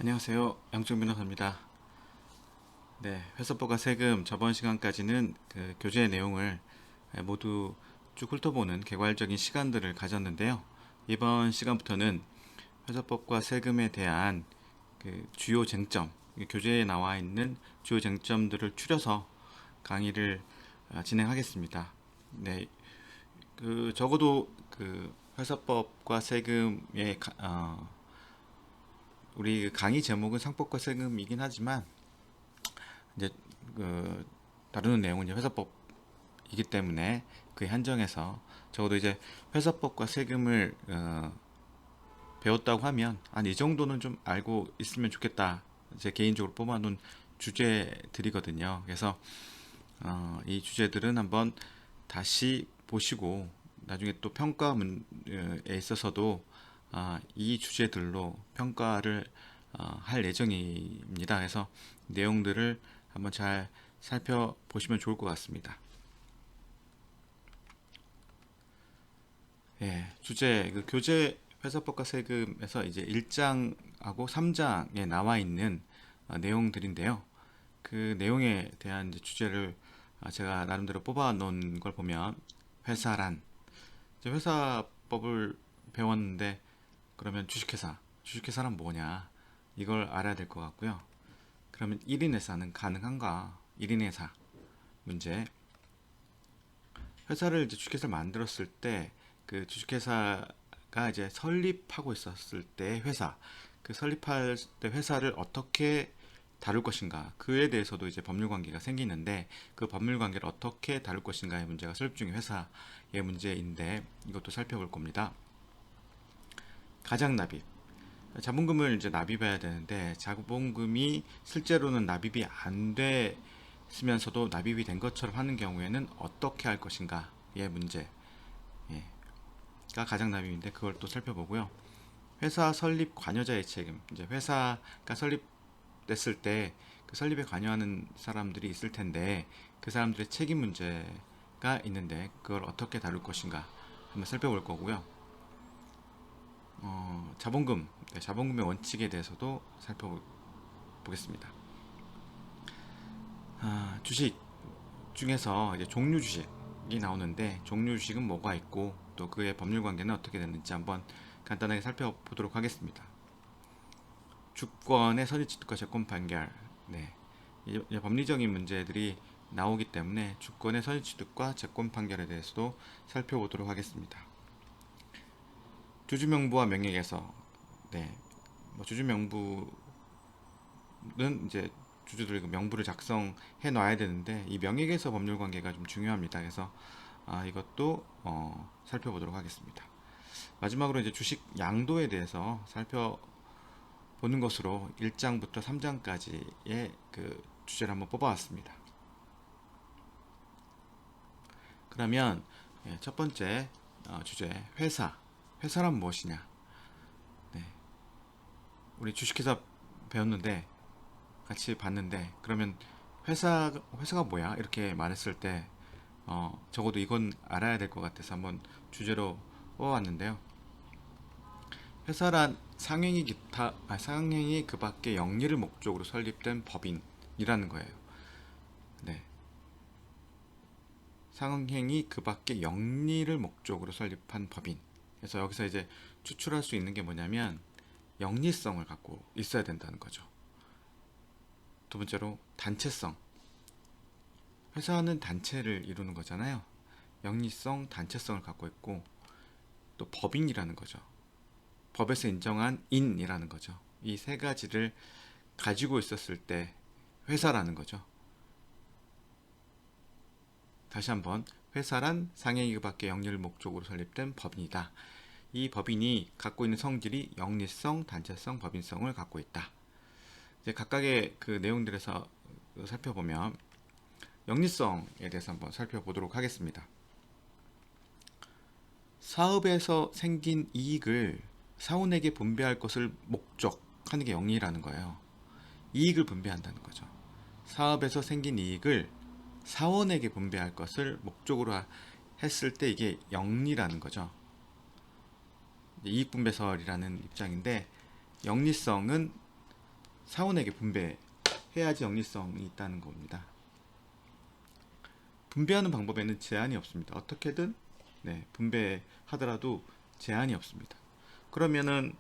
안녕하세요. 양쪽 변호사입니다. 네, 회사법과 세금 저번 시간까지는 그 교재 내용을 모두 쭉 훑어보는 개괄적인 시간들을 가졌는데요. 이번 시간부터는 회사법과 세금에 대한 그 주요 쟁점, 교재에 나와 있는 주요 쟁점들을 추려서 강의를 진행하겠습니다. 네, 그 적어도 그 회사법과 세금의 우리 강의 제목은 상법과 세금이긴 하지만 이제 그 다루는 내용은 이제 회사법이기 때문에 그에 한정해서 적어도 이제 회사법과 세금을 배웠다고 하면 한 이 정도는 좀 알고 있으면 좋겠다. 제 개인적으로 뽑아놓은 주제들이거든요. 그래서 이 주제들은 한번 다시 보시고 나중에 또 평가 문에 있어서도 이 주제들로 평가를 할 예정입니다. 그래서 내용들을 한번 잘 살펴보시면 좋을 것 같습니다. 예, 주제 그 교재 회사법과 세금에서 이제 1장하고 3장에 나와 있는 내용들인데요. 그 내용에 대한 이제 주제를 제가 나름대로 뽑아 놓은 걸 보면 회사란 이제 회사법을 배웠는데 그러면 주식회사란 뭐냐 이걸 알아야 될 것 같고요. 그러면 1인 회사는 가능한가? 1인 회사 문제. 회사를 이제 주식회사를 만들었을 때 그 주식회사가 이제 설립하고 있었을 때 회사 그 설립할 때 회사를 어떻게 다룰 것인가 그에 대해서도 이제 법률 관계가 생기는데 그 법률 관계를 어떻게 다룰 것인가의 문제가 설립 중인 회사의 문제인데 이것도 살펴볼 겁니다. 가장 납입 자본금을 이제 납입해야 되는데 자본금이 실제로는 납입이 안 됐으면서도 납입이 된 것처럼 하는 경우에는 어떻게 할 것인가의 문제가 가장 납입인데 그걸 또 살펴보고요. 회사 설립 관여자의 책임 이제 회사가 설립됐을 때 그 설립에 관여하는 사람들이 있을 텐데 그 사람들의 책임 문제가 있는데 그걸 어떻게 다룰 것인가 한번 살펴볼 거고요. 자본금, 자본금의 원칙에 대해서도 살펴보겠습니다. 주식 중에서 이제 종류 주식이 나오는데 종류 주식은 뭐가 있고 또 그의 법률 관계는 어떻게 되는지 한번 간단하게 살펴보도록 하겠습니다. 주권의 선의취득과 채권 판결, 네, 이제 법리적인 문제들이 나오기 때문에 주권의 선의취득과 채권 판결에 대해서도 살펴보도록 하겠습니다. 주주명부와 명예훼손, 네, 뭐 주주명부는 이제 주주들 그 명부를 작성해 놔야 되는데 이 명예훼손 법률 관계가 좀 중요합니다. 그래서 이것도 살펴보도록 하겠습니다. 마지막으로 이제 주식 양도에 대해서 살펴보는 것으로 1장부터 3장까지의 그 주제를 한번 뽑아왔습니다. 그러면 첫 번째 주제 회사란 무엇이냐? 네, 우리 주식회사 배웠는데 같이 봤는데 그러면 회사가 뭐야? 이렇게 말했을 때 적어도 이건 알아야 될 것 같아서 한번 주제로 뽑아왔는데요. 회사란 상행이 그 밖의 영리를 목적으로 설립된 법인이라는 거예요. 네. 상행이 그 밖의 영리를 목적으로 설립한 법인. 그래서 여기서 이제 추출할 수 있는 게 뭐냐면 영리성을 갖고 있어야 된다는 거죠. 두 번째로 단체성. 회사는 단체를 이루는 거잖아요. 영리성, 단체성을 갖고 있고 또 법인이라는 거죠. 법에서 인정한 인이라는 거죠. 이 세 가지를 가지고 있었을 때 회사라는 거죠. 다시 한번 회사란 상행위 밖의 영리를 목적으로 설립된 법인이다. 이 법인이 갖고 있는 성질이 영리성, 단체성, 법인성을 갖고 있다. 이제 각각의 그 내용들에서 살펴보면 영리성에 대해서 한번 살펴보도록 하겠습니다. 사업에서 생긴 이익을 사원에게 분배할 것을 목적하는 게 영리라는 거예요. 이익을 분배한다는 거죠. 사업에서 생긴 이익을 사원에게 분배할 것을 목적으로 했을 때 이게 영리라는 거죠. 이익분배설이라는 입장인데 영리성은 사원에게 분배해야지 영리성이 있다는 겁니다. 분배하는 방법에는 제한이 없습니다. 어떻게든 분배하더라도 제한이 없습니다. 그러면은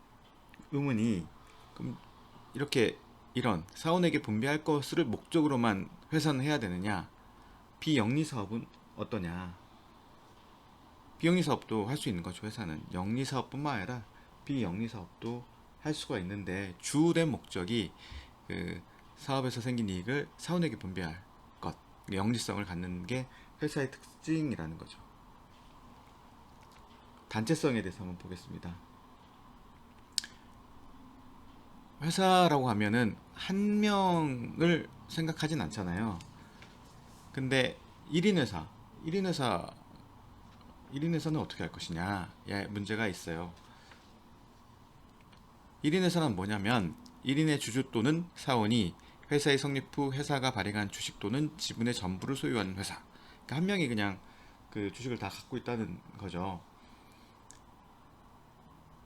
의문이, 그럼 이렇게 이런 사원에게 분배할 것을 목적으로만 회사는 해야 되느냐? 비영리 사업은 어떠냐? 비영리 사업도 할 수 있는 거죠. 회사는 영리 사업뿐만 아니라 비영리 사업도 할 수가 있는데, 주된 목적이 그 사업에서 생긴 이익을 사원에게 분배할 것, 영리성을 갖는 게 회사의 특징이라는 거죠. 단체성에 대해서 한번 보겠습니다. 회사라고 하면은 한 명을 생각하진 않잖아요. 근데 1인 회사, 1인 회사, 1인 회사는 어떻게 할 것이냐? 예, 문제가 있어요. 1인 회사는 뭐냐면 1인의 주주 또는 사원이 회사의 성립 후 회사가 발행한 주식 또는 지분의 전부를 소유하는 회사. 그러니까 한 명이 그냥 그 주식을 다 갖고 있다는 거죠.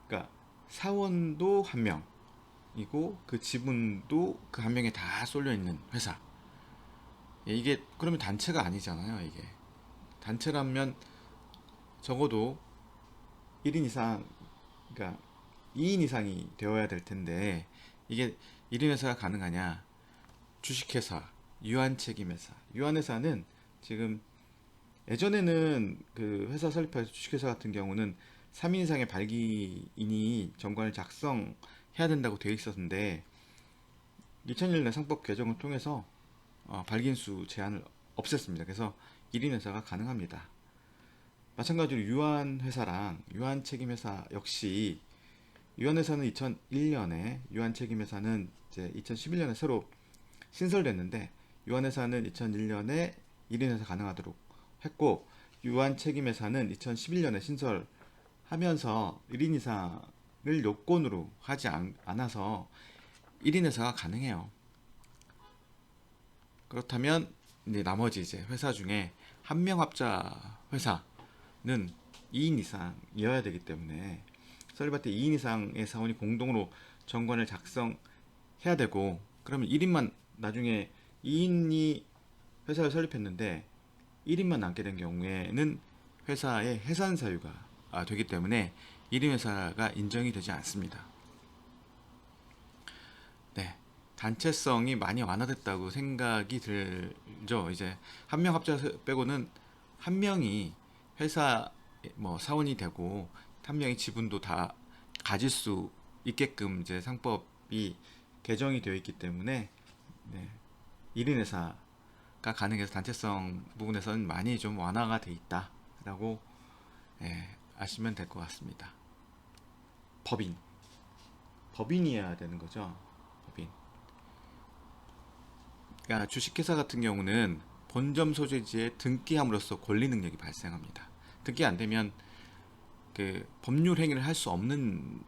그러니까 사원도 한 명이고 그 지분도 그 한 명에 다 쏠려 있는 회사. 예, 이게 그러면 단체가 아니잖아요. 이게 단체라면 적어도 1인 이상, 그러니까 2인 이상이 되어야 될 텐데, 이게 1인 회사가 가능하냐? 주식회사, 유한책임회사. 유한회사는 지금, 예전에는 그 회사 설립할 주식회사 같은 경우는 3인 이상의 발기인이 정관을 작성해야 된다고 되어 있었는데, 2001년에 상법 개정을 통해서 발기인수 제한을 없앴습니다. 그래서 1인 회사가 가능합니다. 마찬가지로 유한회사랑 유한책임회사 역시, 유한회사는 2001년에, 유한책임회사는 이제 2011년에 새로 신설됐는데, 유한회사는 2001년에 1인회사 가능하도록 했고, 유한책임회사는 2011년에 신설하면서 1인 이상을 요건으로 하지 않아서 1인회사가 가능해요. 그렇다면 이제 나머지 이제 회사 중에 한 명 합자 회사는 2인 이상이어야 되기 때문에, 설립할 때 2인 이상의 사원이 공동으로 정관을 작성해야 되고, 그러면 1인만, 나중에 2인이 회사를 설립했는데 1인만 남게 된 경우에는 회사의 해산 사유가 되기 때문에 1인 회사가 인정이 되지 않습니다. 네, 단체성이 많이 완화됐다고 생각이 들죠. 이제 한 명 합자 빼고는 한 명이 회사 뭐 사원이 되고 한 명이 지분도 다 가질 수 있게끔 이제 상법이 개정이 되어 있기 때문에, 1인 회사가 가능해서 단체성 부분에서는 많이 좀 완화가 돼 있다라고 아시면 될 것 같습니다. 법인이어야 되는 거죠. 법인. 그러니까 주식회사 같은 경우는 본점 소재지에 등기함으로써 권리 능력이 발생합니다. 등기 안 되면 그 법률 행위를 할 수 없는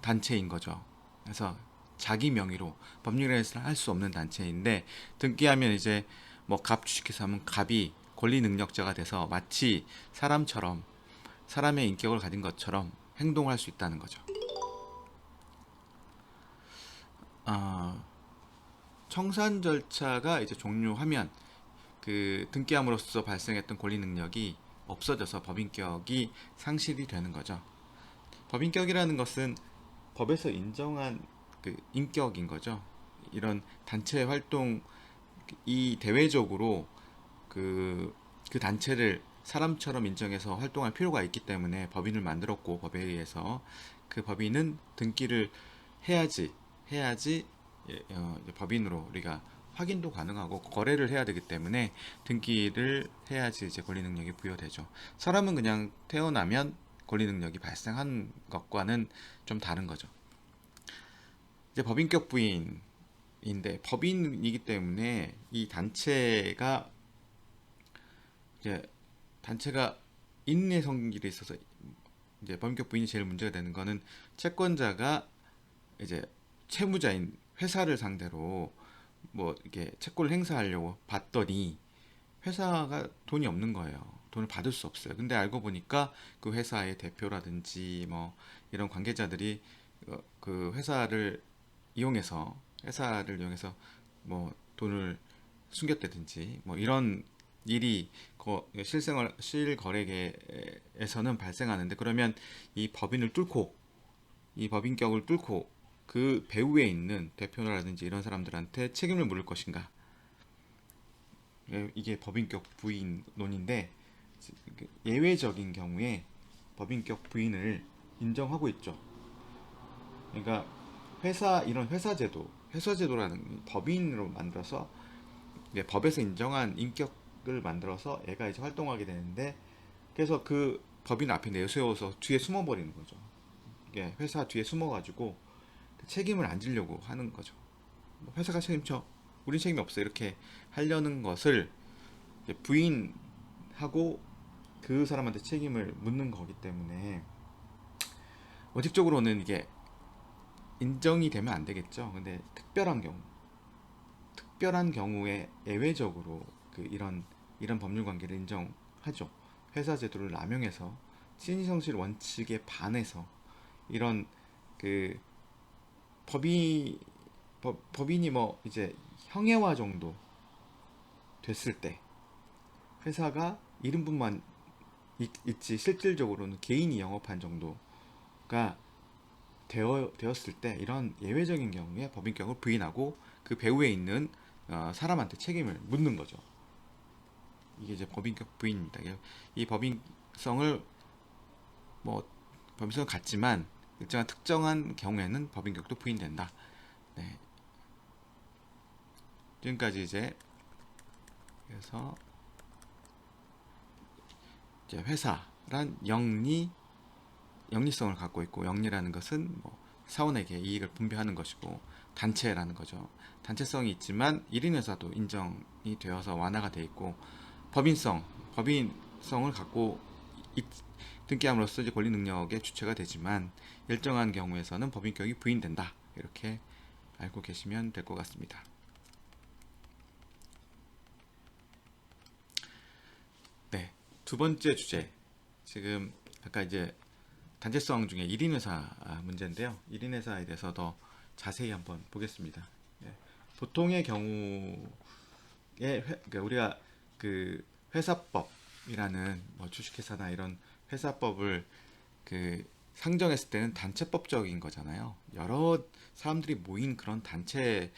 단체인 거죠. 그래서 자기 명의로 법률 행위를 할 수 없는 단체인데, 등기하면 이제 뭐 갑 주식회사 하면 갑이 권리 능력자가 돼서 마치 사람처럼, 사람의 인격을 가진 것처럼 행동할 수 있다는 거죠. 청산 절차가 이제 종료하면 그 등기함으로써 발생했던 권리 능력이 없어져서 법인격이 상실이 되는 거죠. 법인격이라는 것은 법에서 인정한 그 인격인 거죠. 이런 단체 활동이 대외적으로 그 단체를 사람처럼 인정해서 활동할 필요가 있기 때문에 법인을 만들었고, 법에 의해서 그 법인은 등기를 해야지 법인으로 우리가 확인도 가능하고 거래를 해야 되기 때문에 등기를 해야지 이제 권리 능력이 부여되죠. 사람은 그냥 태어나면 권리 능력이 발생한 것과는 좀 다른 거죠. 이제 법인격 부인인데, 법인이기 때문에 이 단체가 인내 성질이 있어서, 이제 법인격 부인이 제일 문제가 되는 거는, 채권자가 이제 채무자인 회사를 상대로 뭐 이렇게 채권을 행사하려고 봤더니 회사가 돈이 없는 거예요. 돈을 받을 수 없어요. 근데 알고 보니까 그 회사의 대표라든지 뭐 이런 관계자들이 그 회사를 이용해서 회사를 이용해서 뭐 돈을 숨겼다든지 뭐 이런 일이 실거래계에서는 발생하는데, 그러면 이 법인을 뚫고 이 법인격을 뚫고 그 배후에 있는 대표라든지 이런 사람들한테 책임을 물을 것인가? 이게 법인격 부인론인데, 예외적인 경우에 법인격 부인을 인정하고 있죠. 그러니까 이런 회사 제도라는 법인으로 만들어서 법에서 인정한 인격을 만들어서 애가 이제 활동하게 되는데, 그래서 그 법인 앞에 내세워서 뒤에 숨어버리는 거죠. 이게 회사 뒤에 숨어가지고 책임을 안 지려고 하는 거죠. 뭐 회사가 책임져, 우린 책임이 없어, 이렇게 하려는 것을 부인하고 그 사람한테 책임을 묻는 거기 때문에 원칙적으로는 이게 인정이 되면 안 되겠죠. 근데 특별한 경우에 예외적으로 이런 법률 관계를 인정하죠. 회사 제도를 남용해서 신의성실 원칙에 반해서 이런 그 법이 법인이 뭐 이제 형해화 정도 됐을 때, 회사가 이름뿐만 있지 실질적으로는 개인이 영업한 정도가 되었을 때, 이런 예외적인 경우에 법인격을 부인하고 그 배후에 있는 사람한테 책임을 묻는 거죠. 이게 이제 법인격 부인입니다. 이 법인성을 뭐 법인성을 갖지만 일정한 특정한 경우에는 법인격도 부인된다. 네. 지금까지 이제 그래서 이제 회사란 영리성을 갖고 있고, 영리라는 것은 뭐 사원에게 이익을 분배하는 것이고, 단체라는 거죠. 단체성이 있지만 1인 회사도 인정이 되어서 완화가 돼 있고, 법인성을 갖고 등기함으로써 이제 권리 능력의 주체가 되지만 일정한 경우에서는 법인격이 부인된다. 이렇게 알고 계시면 될 것 같습니다. 네, 두 번째 주제. 지금 아까 이제 단체성 중에 1인 회사 문제인데요. 1인 회사에 대해서 더 자세히 한번 보겠습니다. 네, 보통의 경우에 그러니까 우리가 그 회사법이라는 뭐 주식회사나 이런 회사법을 상정했을 때는 단체법적인 거잖아요. 여러 사람들이 모인 그런 단체를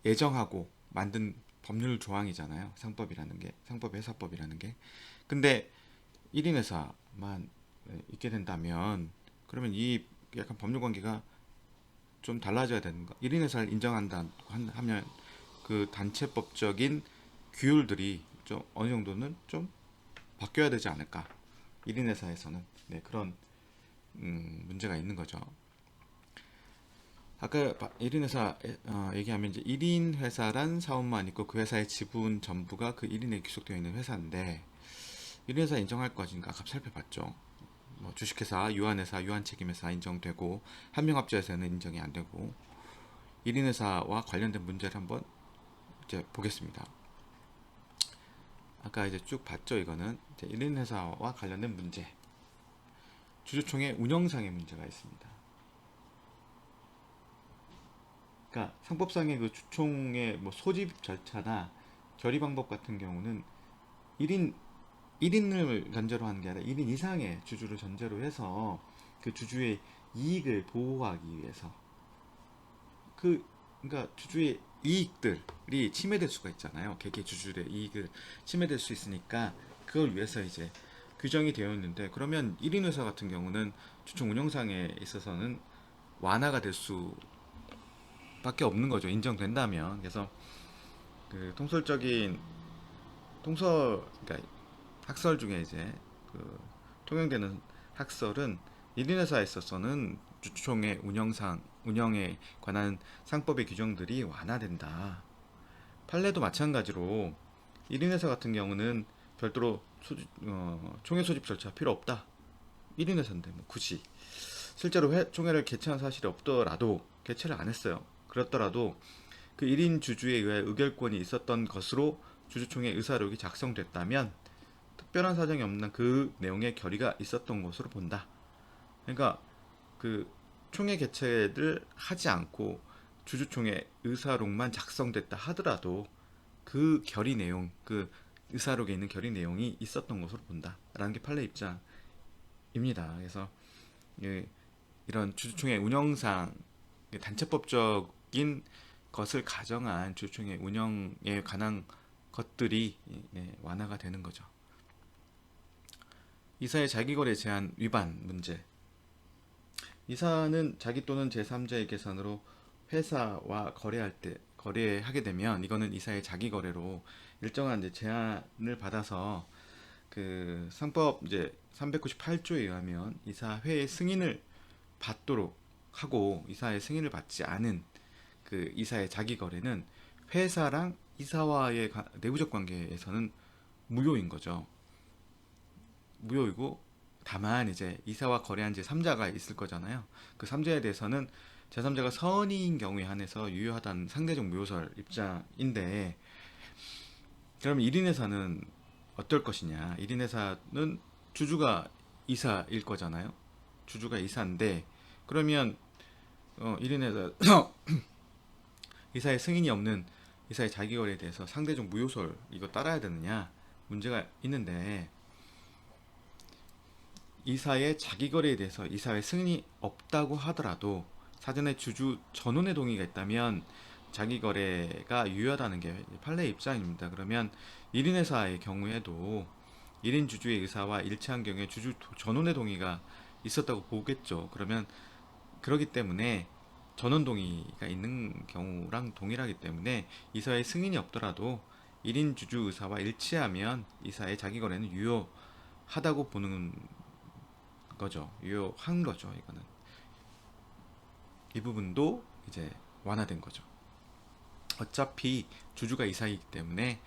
예정하고 만든 법률 조항이잖아요. 상법 회사법이라는 게. 근데 1인 회사만 있게 된다면, 그러면 이 약간 법률 관계가 좀 달라져야 되는 거. 1인 회사를 인정한다 하면 그 단체법적인 규율들이 좀 어느 정도는 좀 바뀌어야 되지 않을까. 1인 회사에서는 그런 문제가 있는 거죠. 아까 1인 회사 얘기하면 이제 1인 회사란 사원만 있고 그 회사의 지분 전부가 그 1인에 귀속되어 있는 회사인데, 1인 회사 인정할 것인가 아까 살펴봤죠. 뭐 주식회사, 유한회사, 유한책임회사 인정되고, 한명합자회사는 인정이 안 되고, 1인 회사와 관련된 문제를 한번 이제 보겠습니다. 아까 이제 쭉 봤죠. 이거는 이제 1인 회사와 관련된 문제. 주주총회 운영상의 문제가 있습니다. 그러니까 상법상의 그 주총의 뭐 소집 절차나 결의 방법 같은 경우는 1인 1인을 전제로 하는 게 아니라 1인 이상의 주주를 전제로 해서 그 주주의 이익을 보호하기 위해서, 그러니까 주주의 이익들이 침해될 수가 있잖아요. 개개 주주의 이익을 침해될 수 있으니까 그걸 위해서 이제 규정이 되어 있는데, 그러면 1인 회사 같은 경우는 주총 운영상에 있어서는 완화가 될 수밖에 없는 거죠. 인정된다면. 그래서 그 그러니까 학설 중에 이제 통용되는 학설은 1인 회사에 있어서는 주총의 운영에 관한 상법의 규정들이 완화된다. 판례도 마찬가지로 1인 회사 같은 경우는 별도로 총회 소집 절차 필요 없다. 1인 회사인데 뭐 굳이 실제로 총회를 개최한 사실이 없더라도, 개최를 안 했어요. 그렇더라도 그 1인 주주에 의해 의결권이 있었던 것으로 주주총회 의사록이 작성됐다면 특별한 사정이 없는 그 내용의 결의가 있었던 것으로 본다. 그러니까 그 총회 개최를 하지 않고 주주총회 의사록만 작성됐다 하더라도 그 결의 내용, 그 의사록에 있는 결의 내용이 있었던 것으로 본다라는 게 판례 입장입니다. 그래서 이런 주주총회 운영상 단체법적인 것을 가정한 주주총회 운영에 관한 것들이 완화가 되는 거죠. 이사의 자기거래 제한 위반 문제. 이사는 자기 또는 제3자의 계산으로 회사와 거래하게 되면 이거는 이사의 자기거래로 일정한 이제 제한을 받아서 그 상법 이제 398조에 의하면 이사회의 승인을 받도록 하고 이사의 승인을 받지 않은 그 이사의 자기거래는 회사랑 이사와의 내부적 관계에서는 무효인 거죠. 무효이고 다만 이제 이사와 거래한 제3자가 있을 거잖아요. 그 3자에 대해서는 제3자가 선의인 경우에 한해서 유효하다는 상대적 무효설 입장인데 그러면 1인 회사는 어떨 것이냐. 1인 회사는 주주가 이사일 거잖아요. 주주가 이사인데 그러면 1인 회사 이사의 승인이 없는 이사의 자기거래에 대해서 상대적 무효설 이거 따라야 되느냐 문제가 있는데 이사의 자기거래에 대해서 이사의 승인이 없다고 하더라도 사전에 주주 전원의 동의가 있다면 자기거래가 유효하다는 게 판례의 입장입니다. 그러면 1인 회사의 경우에도 1인 주주의 의사와 일치한 경우에 주주 전원의 동의가 있었다고 보겠죠. 그러면 그렇기 때문에 전원 동의가 있는 경우랑 동일하기 때문에 이사의 승인이 없더라도 1인 주주 의사와 일치하면 이사의 자기거래는 유효하다고 보는 거죠. 유효한 거죠. 이거는 이 부분도 이제 완화된 거죠. 어차피 주주가 이사이기 때문에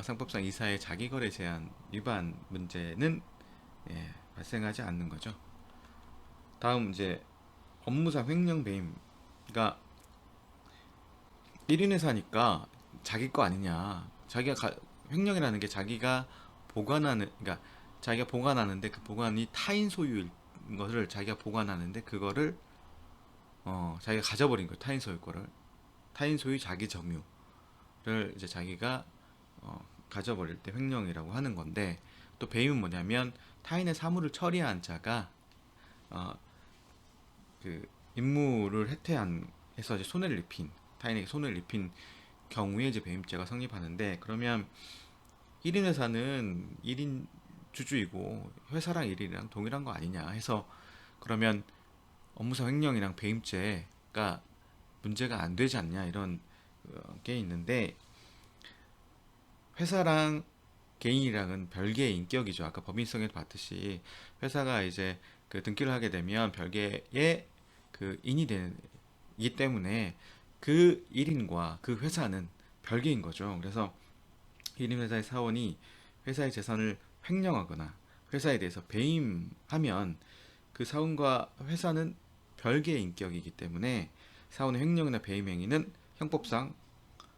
상법상 이사의 자기거래 제한 위반 문제는 발생하지 않는 거죠. 다음 이제 업무상 횡령 배임. 그러니까 1인 회사니까 자기 거 아니냐. 횡령이라는 게 자기가 보관하는, 그러니까 자기가 보관하는데 그 보관이 타인 소유인 것을 자기가 보관하는데 그거를 자기가 가져버린 거예요. 타인 소유 거를. 타인 소유 자기 점유를 이제 자기가 가져버릴 때 횡령이라고 하는 건데 또 배임은 뭐냐면 타인의 사물을 처리한 자가 그 임무를 해서 이제 손해를 입힌 타인에게 손해를 입힌 경우에 이제 배임죄가 성립하는데 그러면 1인 회사는 1인 주주이고 회사랑 1인이랑 동일한 거 아니냐 해서 그러면 업무상 횡령이랑 배임죄가 문제가 안 되지 않냐 이런 게 있는데 회사랑 개인이랑은 별개의 인격이죠. 아까 법인성에도 봤듯이 회사가 이제 그 등기를 하게 되면 별개의 그 인이 되기 때문에 그 1인과 그 회사는 별개인 거죠. 그래서 1인 회사의 사원이 회사의 재산을 횡령하거나 회사에 대해서 배임하면 그 사원과 회사는 별개의 인격이기 때문에 사원의 횡령이나 배임 행위는 형법상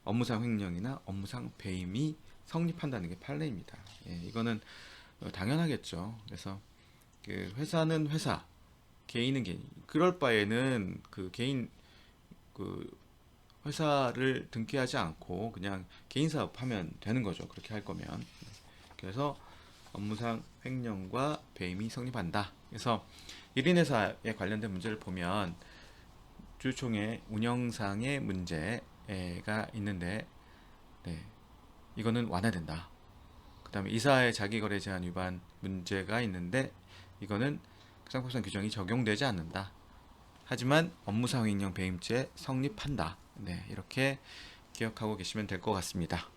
업무상 횡령이나 업무상 배임이 성립한다는 게 판례입니다. 이거는 당연하겠죠. 그래서 그 회사는 회사, 개인은 개인. 그럴 바에는 그 개인 그 회사를 등기하지 않고 그냥 개인 사업하면 되는 거죠. 그렇게 할 거면. 그래서 업무상 횡령과 배임이 성립한다. 그래서 1인 회사에 관련된 문제를 보면 주주총회 운영상의 문제가 있는데 이거는 완화된다. 그 다음에 이사의 자기거래 제한 위반 문제가 있는데 이거는 상법상 규정이 적용되지 않는다. 하지만 업무상 횡령 배임죄 성립한다. 이렇게 기억하고 계시면 될 것 같습니다.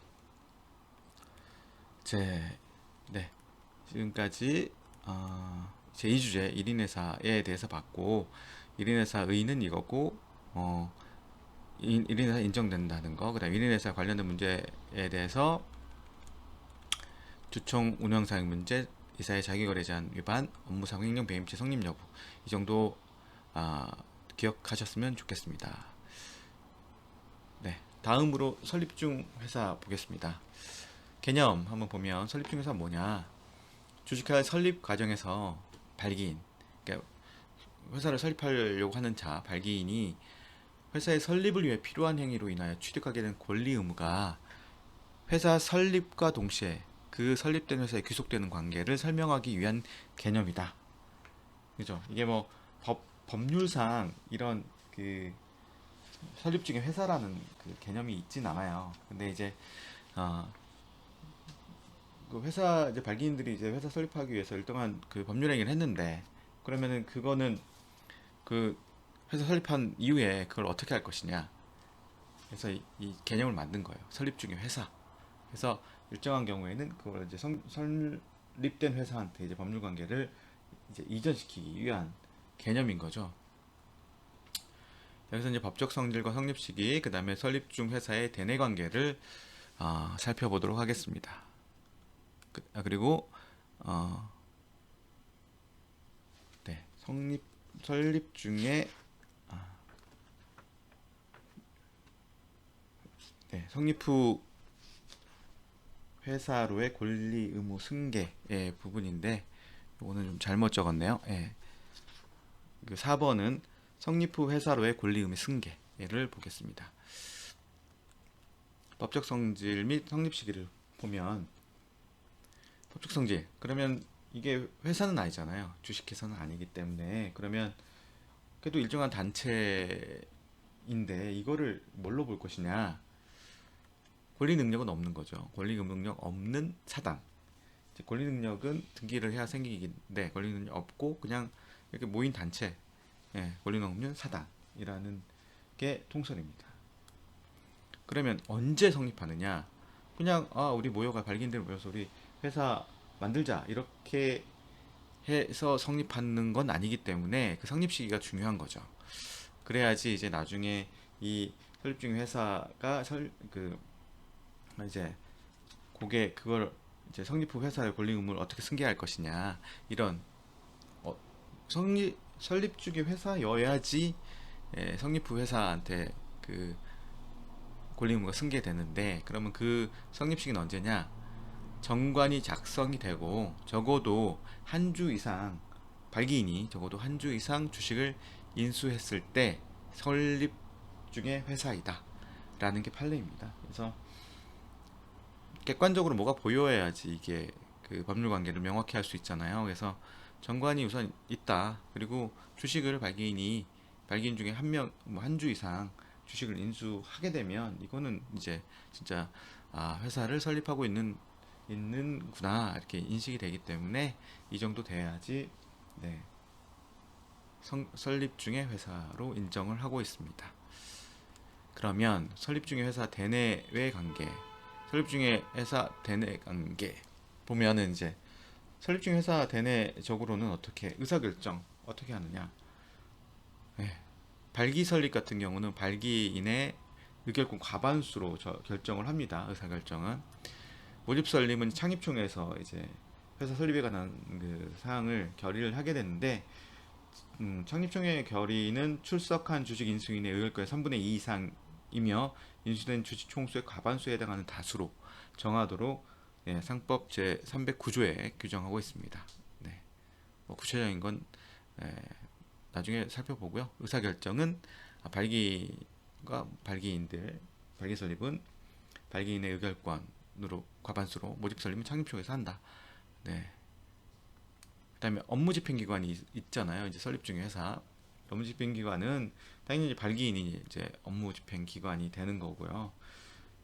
지금까지 제2주제 1인 회사에 대해서 봤고 1인 회사 의의는 이거고 1인 회사 인정된다는 거, 그 다음 1인 회사 관련된 문제에 대해서 주총 운영사행 문제, 이사의 자기거래 제한 위반, 업무상 횡령 배임죄 성립 여부 이 정도 기억하셨으면 좋겠습니다. 다음으로 설립중 회사 보겠습니다. 개념 한번 보면 설립중 회사 뭐냐? 주식회사 설립 과정에서 발기인, 그러니까 회사를 설립하려고 하는 자, 발기인이 회사의 설립을 위해 필요한 행위로 인하여 취득하게 된 권리 의무가 회사 설립과 동시에 그 설립된 회사에 귀속되는 관계를 설명하기 위한 개념이다. 그죠? 이게 뭐 법률상 이런 그 설립 중에 회사라는 그 개념이 있진 않아요. 근데 이제 어, 그 회사 이제 발기인들이 이제 회사 설립하기 위해서 일정한 그 법률 행위를 했는데, 그러면은 그거는 그 회사 설립한 이후에 그걸 어떻게 할 것이냐. 그래서 이 개념을 만든 거예요. 설립 중에 회사. 그래서 일정한 경우에는 그걸 이제 설립된 회사한테 이제 법률 관계를 이제 이전시키기 위한 개념인 거죠. 여기서 이제 법적 성질과 성립 시기, 그 다음에 설립 중 회사의 대내 관계를 살펴보도록 하겠습니다. 그리고 네, 설립 중에 네, 성립 후 회사로의 권리 의무 승계의 부분인데, 이거는 좀 잘못 적었네요. 예. 그 4번은 성립 후 회사로의 권리 의무 승계를 보겠습니다. 법적 성질 및 성립 시기를 보면, 법적 성질, 그러면 이게 회사는 아니잖아요. 주식회사는 아니기 때문에. 그러면 그래도 일정한 단체인데 이거를 뭘로 볼 것이냐. 권리 능력은 없는 거죠. 권리 능력 없는 사단. 권리 능력은 등기를 해야 생기는데 권리 능력 없고 그냥 이렇게 모인 단체, 권리 능력 없는 사단이라는 게 통설입니다. 그러면 언제 성립하느냐? 그냥 우리 모여가 발기인들 모여서 우리 회사 만들자 이렇게 해서 성립하는 건 아니기 때문에 그 성립 시기가 중요한 거죠. 그래야지 이제 나중에 이 설립 중인 회사가 이제 그걸 이제 성립 후 회사의 권리 의무를 어떻게 승계할 것이냐, 이런 설립 중인 회사여야지 성립 후 회사한테 그 권리 의무가 승계되는데, 그러면 그 성립 시기는 언제냐? 정관이 작성이 되고 적어도 한 주 이상, 발기인이 적어도 한 주 이상 주식을 인수했을 때 설립 중의 회사이다 라는 게 판례입니다. 그래서 객관적으로 뭐가 보여야지 이게 그 법률 관계를 명확히 할 수 있잖아요. 그래서 정관이 우선 있다. 그리고 주식을 발기인 중에 한 주 이상 주식을 인수하게 되면 이거는 이제 진짜 회사를 설립하고 있는구나 이렇게 인식이 되기 때문에 이 정도 돼야지 설립 중의 회사로 인정을 하고 있습니다. 그러면 설립 중의 회사 대내외 관계, 설립 중의 회사 대내 관계 보면은 이제 설립 중의 회사 대내적으로는 어떻게 의사결정 어떻게 하느냐. 발기 설립 같은 경우는 발기인의 의결권 과반수로 결정을 합니다. 의사결정은. 모집 설립은 창립총회에서 이제 회사 설립에 관한 그 사항을 결의를 하게 되는데, 창립총회 결의는 출석한 주식 인수인의 의결권의 3분의 2 이상이며 인수된 주식 총수의 과반수에 해당하는 다수로 정하도록 상법 제 309조에 규정하고 있습니다. 뭐 구체적인 건 나중에 살펴보고요. 의사결정은 발기 설립은 발기인의 의결권으로 과반수로, 모집 설립은 창립총회에서 한다. 그다음에 업무집행기관이 있잖아요. 이제 설립 중의 회사 업무집행기관은 당연히 이제 발기인이 이제 업무집행기관이 되는 거고요.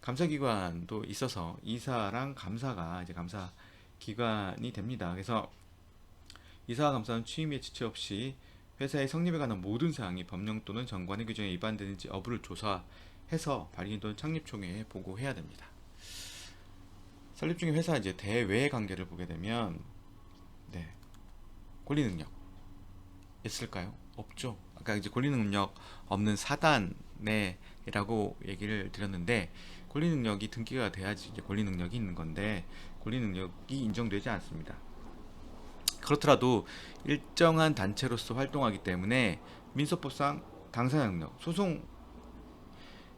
감사기관도 있어서 이사랑 감사가 이제 감사기관이 됩니다. 그래서 이사와 감사는 취임에 지체 없이 회사의 성립에 관한 모든 사항이 법령 또는 정관의 규정에 위반되는지 여부를 조사해서 발기인 또는 창립총회에 보고해야 됩니다. 설립 중인 회사 이제 대외 관계를 보게 되면 권리 능력 있을까요? 없죠. 아까 이제 권리 능력 없는 사단이라고 얘기를 드렸는데, 권리 능력이 등기가 돼야지 이제 권리 능력이 있는 건데 권리 능력이 인정되지 않습니다. 그렇더라도 일정한 단체로서 활동하기 때문에 민소법상 당사 능력, 소송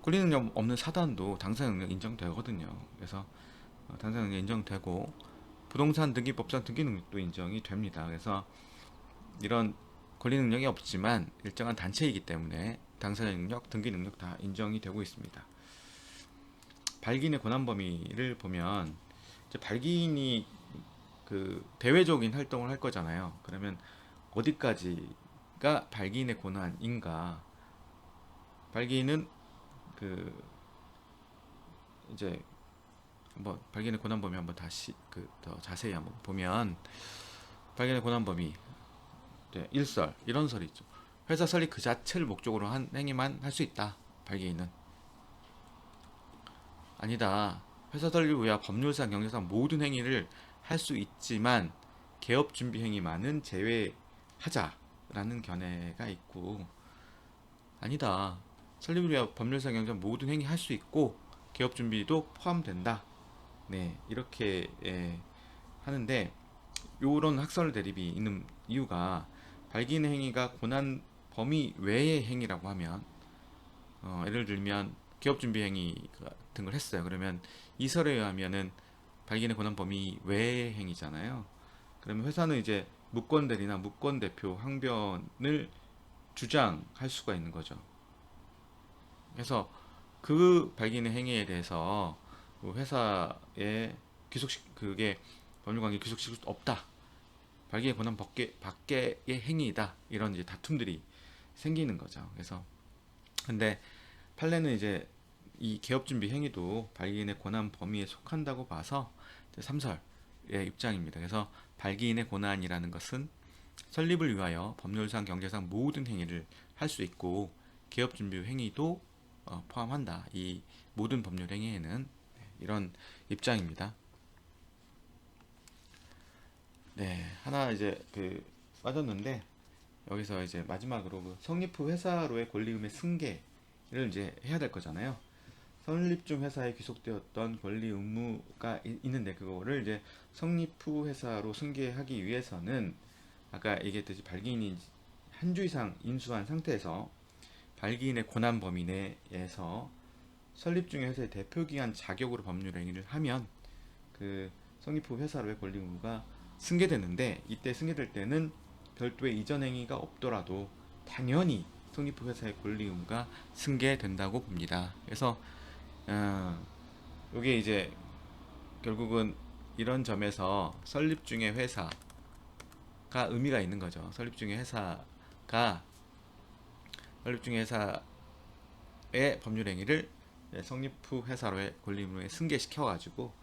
권리 능력 없는 사단도 당사 능력 인정되거든요. 그래서 당사 능력 인정되고 부동산 등기법상 등기 능력도 인정이 됩니다. 그래서 이런 권리 능력이 없지만 일정한 단체이기 때문에 당사자 능력, 등기 능력 다 인정이 되고 있습니다. 발기인의 권한 범위를 보면 이제 발기인이 그 대외적인 활동을 할 거잖아요. 그러면 어디까지가 발기인의 권한인가? 발기인은 그 이제 한번 발기인의 권한 범위 한번 다시 더 자세히 한번 보면 발기인의 권한 범위 일설 이런 설이 있죠. 회사 설립 그 자체를 목적으로 한 행위만 할 수 있다. 발기인은 아니다. 회사 설립 외와 법률상 경제상 모든 행위를 할 수 있지만 개업 준비 행위만은 제외하자라는 견해가 있고 아니다. 설립을 위한 법률상 경제상 모든 행위 할 수 있고 개업 준비도 포함된다. 네 이렇게 하는데 요런 학설 대립이 있는 이유가 발기인 행위가 고난 범위 외의 행위라고 하면 예를 들면 기업 준비 행위 같은 걸 했어요. 그러면 이 설에 의하면은 발기인의 권한 범위 외의 행위잖아요. 그러면 회사는 이제 무권 대리나 무권 대표 항변을 주장할 수가 있는 거죠. 그래서 그 발기인의 행위에 대해서 회사에 그게 법률관계 귀속시킬 수 없다. 발기의 권한 밖의 행위이다. 이런 이제 다툼들이 생기는 거죠. 그래서 근데 판례는 이제 이 개업 준비 행위도 발기인의 권한 범위에 속한다고 봐서 3설의 입장입니다. 그래서 발기인의 권한이라는 것은 설립을 위하여 법률상 경제상 모든 행위를 할 수 있고 개업 준비 행위도 포함한다. 이 모든 법률 행위에는 이런 입장입니다. 네, 하나 이제 빠졌는데 여기서 이제 마지막으로 성립 후 회사로의 권리 의무의 승계를 이제 해야 될 거잖아요. 설립 중 회사에 귀속되었던 권리 의무가 있는데 그거를 이제 성립 후 회사로 승계하기 위해서는 아까 얘기했듯이 발기인이 한 주 이상 인수한 상태에서 발기인의 권한 범위 내에서 설립 중에 회사의 대표 기관 자격으로 법률 행위를 하면 그 성립 후 회사로의 권리 의무가 승계되는데 이때 승계될 때는 별도의 이전 행위가 없더라도 당연히 성립 후 회사의 권리 의무가 승계된다고 봅니다. 그래서 이게 이제 결국은 이런 점에서 설립 중의 회사가 의미가 있는 거죠. 설립 중의 회사가 설립 중의 회사의 법률 행위를 성립 후 회사로의 권리 의무에 승계시켜가지고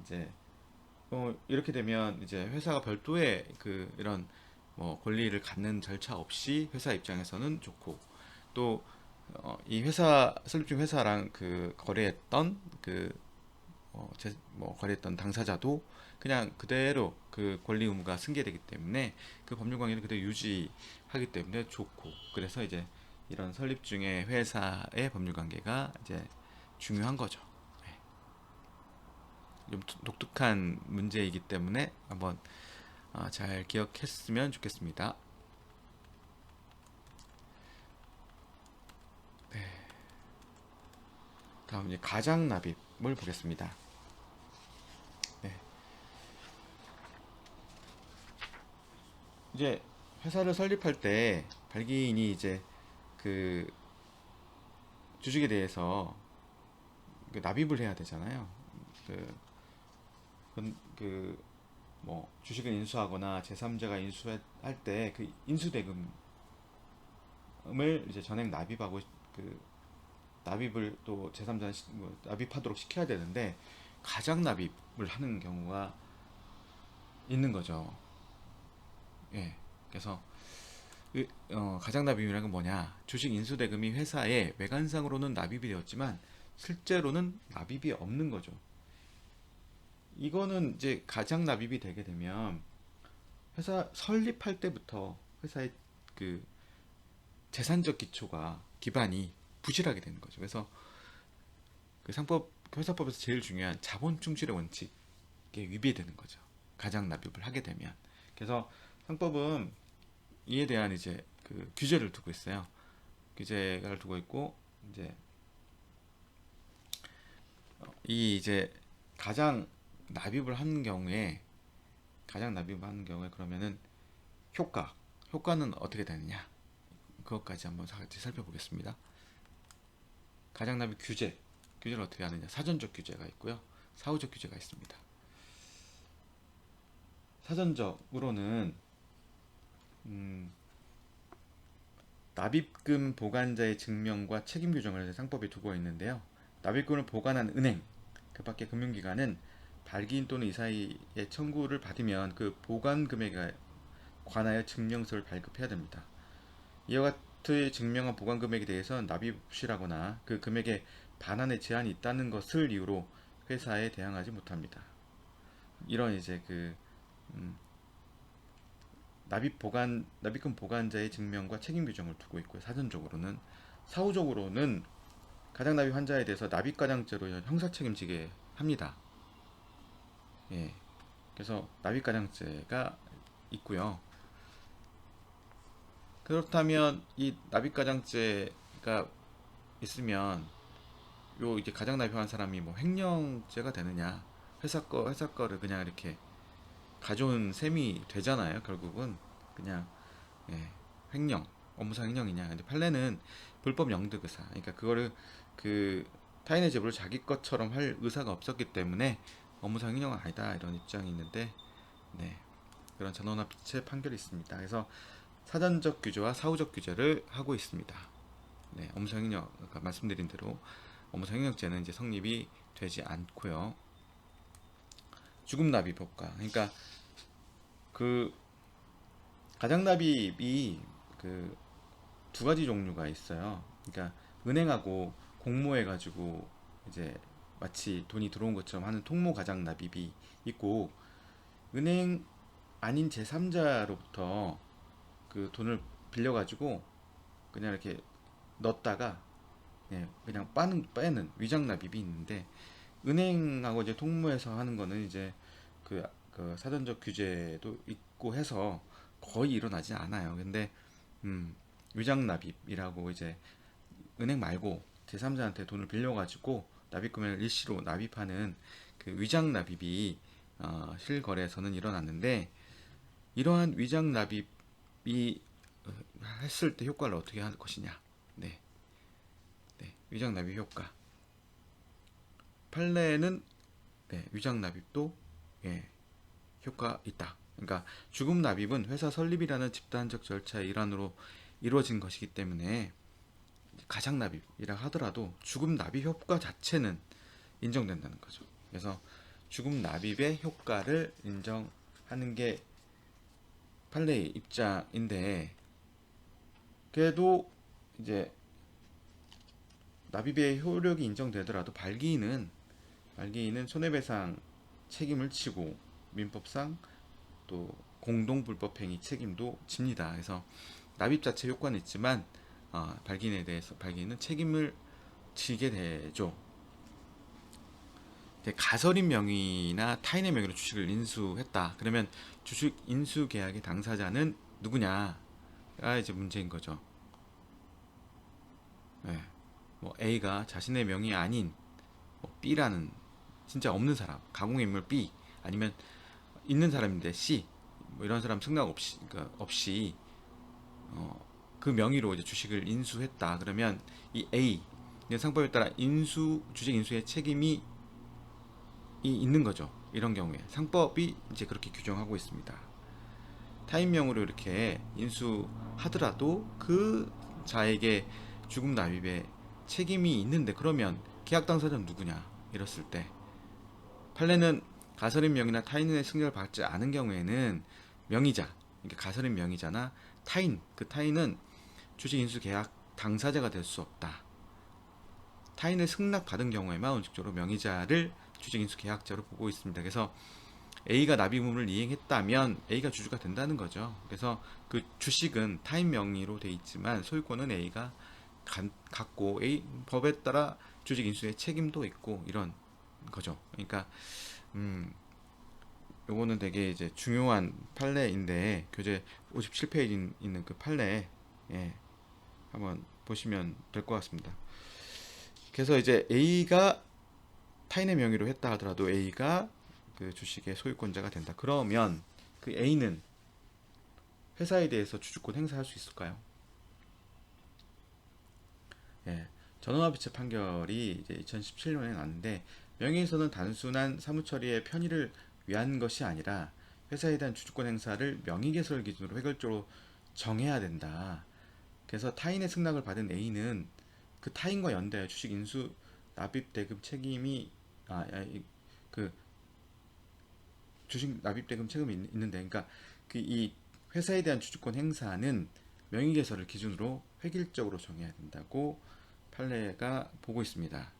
이제 이렇게 되면 이제 회사가 별도의 이런 뭐 권리를 갖는 절차 없이 회사 입장에서는 좋고 또 이 회사 설립 중 회사랑 거래했던 거래했던 당사자도 그냥 그대로 그 권리 의무가 승계되기 때문에 그 법률 관계는 그대로 유지하기 때문에 좋고 그래서 이제 이런 설립 중에 회사의 법률 관계가 이제 중요한 거죠. 네. 좀 독특한 문제이기 때문에 한번 잘 기억했으면 좋겠습니다. 네. 다음 이제 가장 납입을 보겠습니다. 네. 이제 회사를 설립할 때 발기인이 이제 그 주식에 대해서 납입을 해야 되잖아요. 뭐 주식을 인수하거나 제3자가 인수할 때 그 인수대금을 이제 전액 납입하고 납입을 또 제3자 납입하도록 시켜야 되는데 가장 납입을 하는 경우가 있는 거죠. 예. 그래서 가장 납입이라는 건 뭐냐? 주식 인수대금이 회사에 외관상으로는 납입이 되었지만 실제로는 납입이 없는 거죠. 이거는 이제 가장 납입이 되게 되면 회사 설립할 때부터 회사의 그 재산적 기반이 부실하게 되는 거죠. 그래서 회사법에서 제일 중요한 자본 충실의 원칙에 위배되는 거죠. 가장 납입을 하게 되면. 그래서 상법은 이에 대한 이제 규제를 두고 있어요. 규제를 두고 있고 이제 이제 가장 납입을 하는 경우에 그러면은 효과 효과는 어떻게 되느냐, 그것까지 한번 같이 살펴보겠습니다. 가장납입 규제를 어떻게 하느냐. 사전적 규제가 있고요, 사후적 규제가 있습니다. 사전적으로는 납입금 보관자의 증명과 책임 규정을 상법에 두고 있는데요. 납입금을 보관한 은행, 그 밖의 금융기관은 발기인 또는 이사의 청구를 받으면 그 보관 금액에 관하여 증명서를 발급해야 됩니다. 이와 같이 증명한 보관 금액에 대해서는 납입 없이라거나 그 금액의 반환의 제한이 있다는 것을 이유로 회사에 대항하지 못합니다. 이런 이제 납입금 보관자의 증명과 책임 규정을 두고 있고요. 사전적으로는. 사후적으로는 가장납입 환자에 대해서 납입가장죄로 형사 책임지게 합니다. 예. 그래서 납입가장죄가 있고요. 그렇다면 이 납입가장죄가 있으면 요 이제 가장납입한 사람이 뭐 횡령죄가 되느냐? 회사 거를 그냥 이렇게 가져온 셈이 되잖아요. 결국은 그냥, 예, 횡령, 업무상 횡령이냐. 근데 판례는 불법 영득 의사, 그러니까 그거를 타인의 재물을 자기 것처럼 할 의사가 없었기 때문에 업무상 횡령은 아니다, 이런 입장이 있는데, 네, 그런 전원합체 판결이 있습니다. 그래서 사전적 규제와 사후적 규제를 하고 있습니다. 네, 업무상 횡령, 아까 말씀드린 대로 업무상 횡령죄는 이제 성립이 되지 않고요. 주금납입 효과, 그러니까 가장납입이 두 가지 종류가 있어요. 그러니까 은행하고 공모해가지고 이제 마치 돈이 들어온 것처럼 하는 통모 가장납입이 있고, 은행 아닌 제3자로부터 그 돈을 빌려가지고 그냥 이렇게 넣었다가, 예, 그냥 빼는 위장납입이 있는데, 은행하고 이제 통모해서 하는 거는 이제 그 사전적 규제도 있고 해서 거의 일어나지 않아요. 근데 위장납입이라고 이제 은행 말고 제3자한테 돈을 빌려가지고 납입금을 일시로 납입하는 그 위장납입이 실거래에서는 일어났는데, 이러한 위장납입이 했을 때 효과를 어떻게 할 것이냐. 네, 위장납입 효과. 판례는, 네, 위장납입도, 예, 효과 있다. 그러니까 주금납입은 회사 설립이라는 집단적 절차의 일환으로 이루어진 것이기 때문에 가장납입이라 하더라도 주금납입 효과 자체는 인정된다는 거죠. 그래서 주금납입의 효과를 인정하는 게 판례의 입장인데, 그래도 이제 납입의 효력이 인정되더라도 발기인은 손해배상 책임을 지고 민법상 또 공동불법행위 책임도 집니다. 그래서 납입 자체 효과는 있지만 발기인에 대해서 발기인은 책임을 지게 되죠. 가설인 명의나 타인의 명의로 주식을 인수했다. 그러면 주식 인수 계약의 당사자는 누구냐가 이제 문제인 거죠. 네. 뭐 A가 자신의 명의 아닌 B라는 진짜 없는 사람, 가공인물 B, 아니면 있는 사람인데 C, 뭐 이런 사람 승낙 없이, 그 명의로 이제 주식을 인수했다. 그러면 이 A 상법에 따라 주식 인수의 책임이 있는 거죠. 이런 경우에 상법이 이제 그렇게 규정하고 있습니다. 타인명으로 이렇게 인수하더라도 그 자에게 주금 납입의 책임이 있는데, 그러면 계약 당사자는 누구냐? 이랬을 때 판례는 가설인 명의나 타인의 승낙을 받지 않은 경우에는 명의자, 그러니까 가설인 명의자나 타인, 그 타인은 주식 인수 계약 당사자가 될 수 없다. 타인의 승낙 받은 경우에만 원칙적으로 명의자를 주식 인수 계약자로 보고 있습니다. 그래서 A가 납입 의무를 이행했다면 A가 주주가 된다는 거죠. 그래서 그 주식은 타인 명의로 돼 있지만 소유권은 A가 갖고 법에 따라 주식 인수의 책임도 있고, 이런 거죠. 그러니까 요거는 되게 이제 중요한 판례인데, 교재 57페이지 있는 그 판례, 예, 한번 보시면 될 것 같습니다. 그래서 이제 A가 타인의 명의로 했다 하더라도 A가 그 주식의 소유권자가 된다. 그러면 그 A는 회사에 대해서 주주권 행사할 수 있을까요? 예, 전원합의체 판결이 이제 2017년에 났는데 명의에서는 단순한 사무처리의 편의를 위한 것이 아니라 회사에 대한 주주권 행사를 명의개설 기준으로 획일적으로 정해야 된다. 그래서 타인의 승낙을 받은 A는 그 타인과 연대하여 주식 인수 납입 대금 책임이 그 주식 납입 대금 책임이 있는데, 그러니까 그 이 회사에 대한 주주권 행사는 명의개설을 기준으로 획일적으로 정해야 된다고 판례가 보고 있습니다.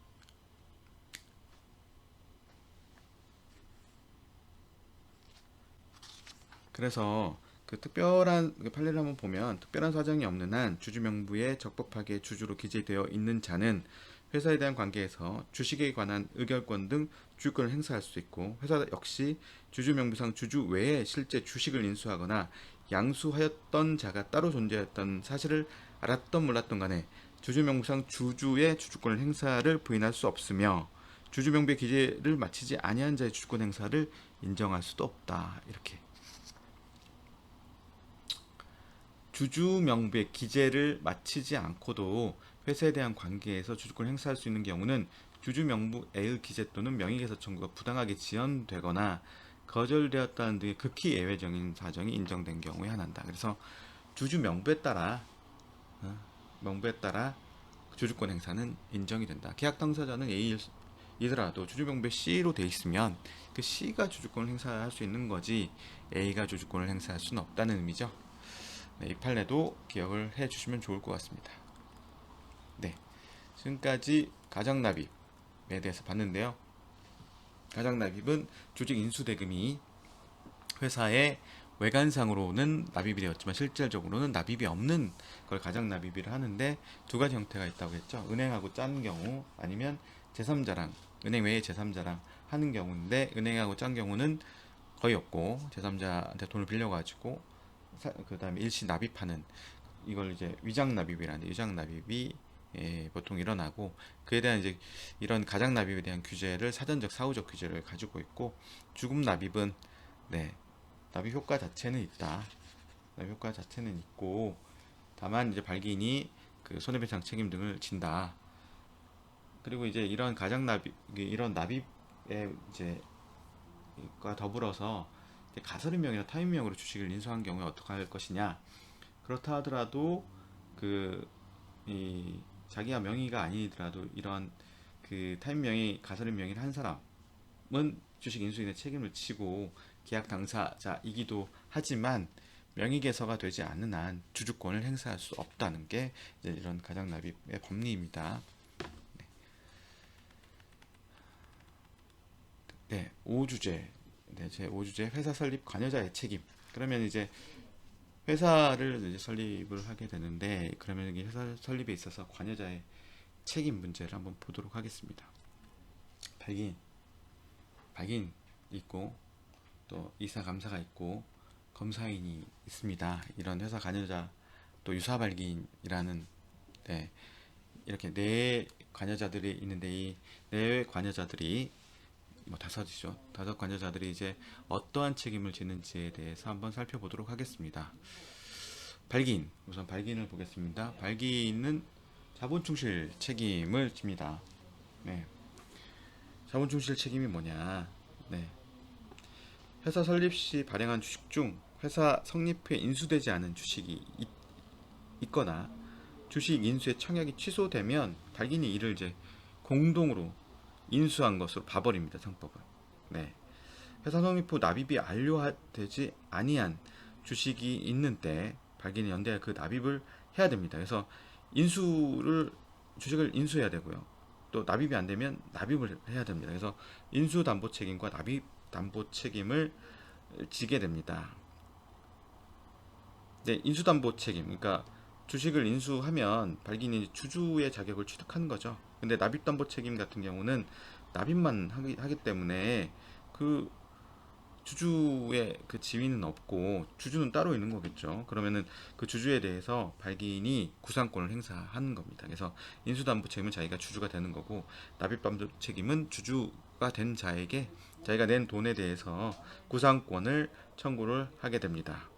그래서 그 특별한 그 판례를 한번 보면 특별한 사정이 없는 한 주주 명부에 적법하게 주주로 기재되어 있는 자는 회사에 대한 관계에서 주식에 관한 의결권 등 주주권을 행사할 수 있고, 회사 역시 주주 명부상 주주 외에 실제 주식을 인수하거나 양수하였던 자가 따로 존재했던 사실을 알았던 몰랐던 간에 주주 명부상 주주의 주주권을 행사를 부인할 수 없으며 주주 명부의 기재를 마치지 아니한 자의 주주권 행사를 인정할 수도 없다. 이렇게 주주 명부의 기재를 마치지 않고도 회사에 대한 관계에서 주주권을 행사할 수 있는 경우는 주주 명부의 기재 또는 명의개설 청구가 부당하게 지연되거나 거절되었다는 등의 극히 예외적인 사정이 인정된 경우에 한한다. 그래서 주주 명부에 따라 주주권 행사는 인정이 된다. 계약 당사자는 A이더라도 주주 명부에 C로 돼 있으면 그 C가 주주권을 행사할 수 있는 거지 A가 주주권을 행사할 수는 없다는 의미죠. 네, 이 판례도 기억을 해 주시면 좋을 것 같습니다. 네, 지금까지 가장납입에 대해서 봤는데요. 가장납입은 조직 인수대금이 회사의 외관상으로는 납입이 되었지만 실질적으로는 납입이 없는 걸 가장납입이라 하는데 두 가지 형태가 있다고 했죠. 은행하고 짠 경우, 아니면 제3자랑, 은행 외에 제3자랑 하는 경우인데, 은행하고 짠 경우는 거의 없고 제3자한테 돈을 빌려가지고 그 다음에 일시 납입하는, 이걸 이제 위장 납입이라는데, 위장 납입이 보통 일어나고, 그에 대한 이제 이런 가장 납입에 대한 규제를 사전적 사후적 규제를 가지고 있고, 주금 납입은 납입 효과 자체는 있다. 납입 효과 자체는 있고, 다만 이제 발기인이 그 손해배상 책임 등을 진다. 그리고 이제 이런 가장 납입, 이런 납입에 이제 과 더불어서 가설인명이나 타인명으로 주식을 인수한 경우에 어떻게 할 것이냐. 그렇다 하더라도 이 자기가 명의가 아니더라도 이런 그 타인명의 가설인명의를 한 사람은 주식 인수인의 책임을 지고 계약 당사자이기도 하지만 명의개설가 되지 않는 한 주주권을 행사할 수 없다는 게 이제 이런 가장납입의 법리입니다. 네, 5주제. 네, 제 5주제 회사 설립 관여자의 책임. 그러면 이제 회사를 이제 설립을 하게 되는데, 그러면 이 회사 설립에 있어서 관여자의 책임 문제를 한번 보도록 하겠습니다. 발기인 있고, 또 이사 감사가 있고, 검사인이 있습니다. 이런 회사 관여자, 또 유사 발기인이라는 이렇게 네 관여자들이 있는데, 이 네 관여자들이 다섯이죠. 다섯 관여자들이 이제 어떠한 책임을 지는지에 대해서 한번 살펴보도록 하겠습니다. 발기인, 우선 발기인을 보겠습니다. 발기인은 자본충실 책임을 집니다. 네, 자본충실 책임이 뭐냐? 네, 회사 설립 시 발행한 주식 중 회사 성립 후에 인수되지 않은 주식이 있거나 주식 인수의 청약이 취소되면 발기인이 이를 이제 공동으로 인수한 것으로 봐버립니다. 상법은. 네. 회사 성립 후 납입이 완료되지 아니한 주식이 있는 때 발기인이 연대에 그 납입을 해야 됩니다. 그래서 주식을 인수해야 되고요. 또 납입이 안 되면 납입을 해야 됩니다. 그래서 인수 담보 책임과 납입 담보 책임을 지게 됩니다. 네, 인수 담보 책임. 그러니까 주식을 인수하면 발기인이 주주의 자격을 취득하는 거죠. 근데 납입 담보 책임 같은 경우는 납입만 하기 때문에 그 주주의 그 지위는 없고 주주는 따로 있는 거겠죠. 그러면은 그 주주에 대해서 발기인이 구상권을 행사하는 겁니다. 그래서 인수담보 책임은 자기가 주주가 되는 거고, 납입담보 책임은 주주가 된 자에게 자기가 낸 돈에 대해서 구상권을 청구를 하게 됩니다.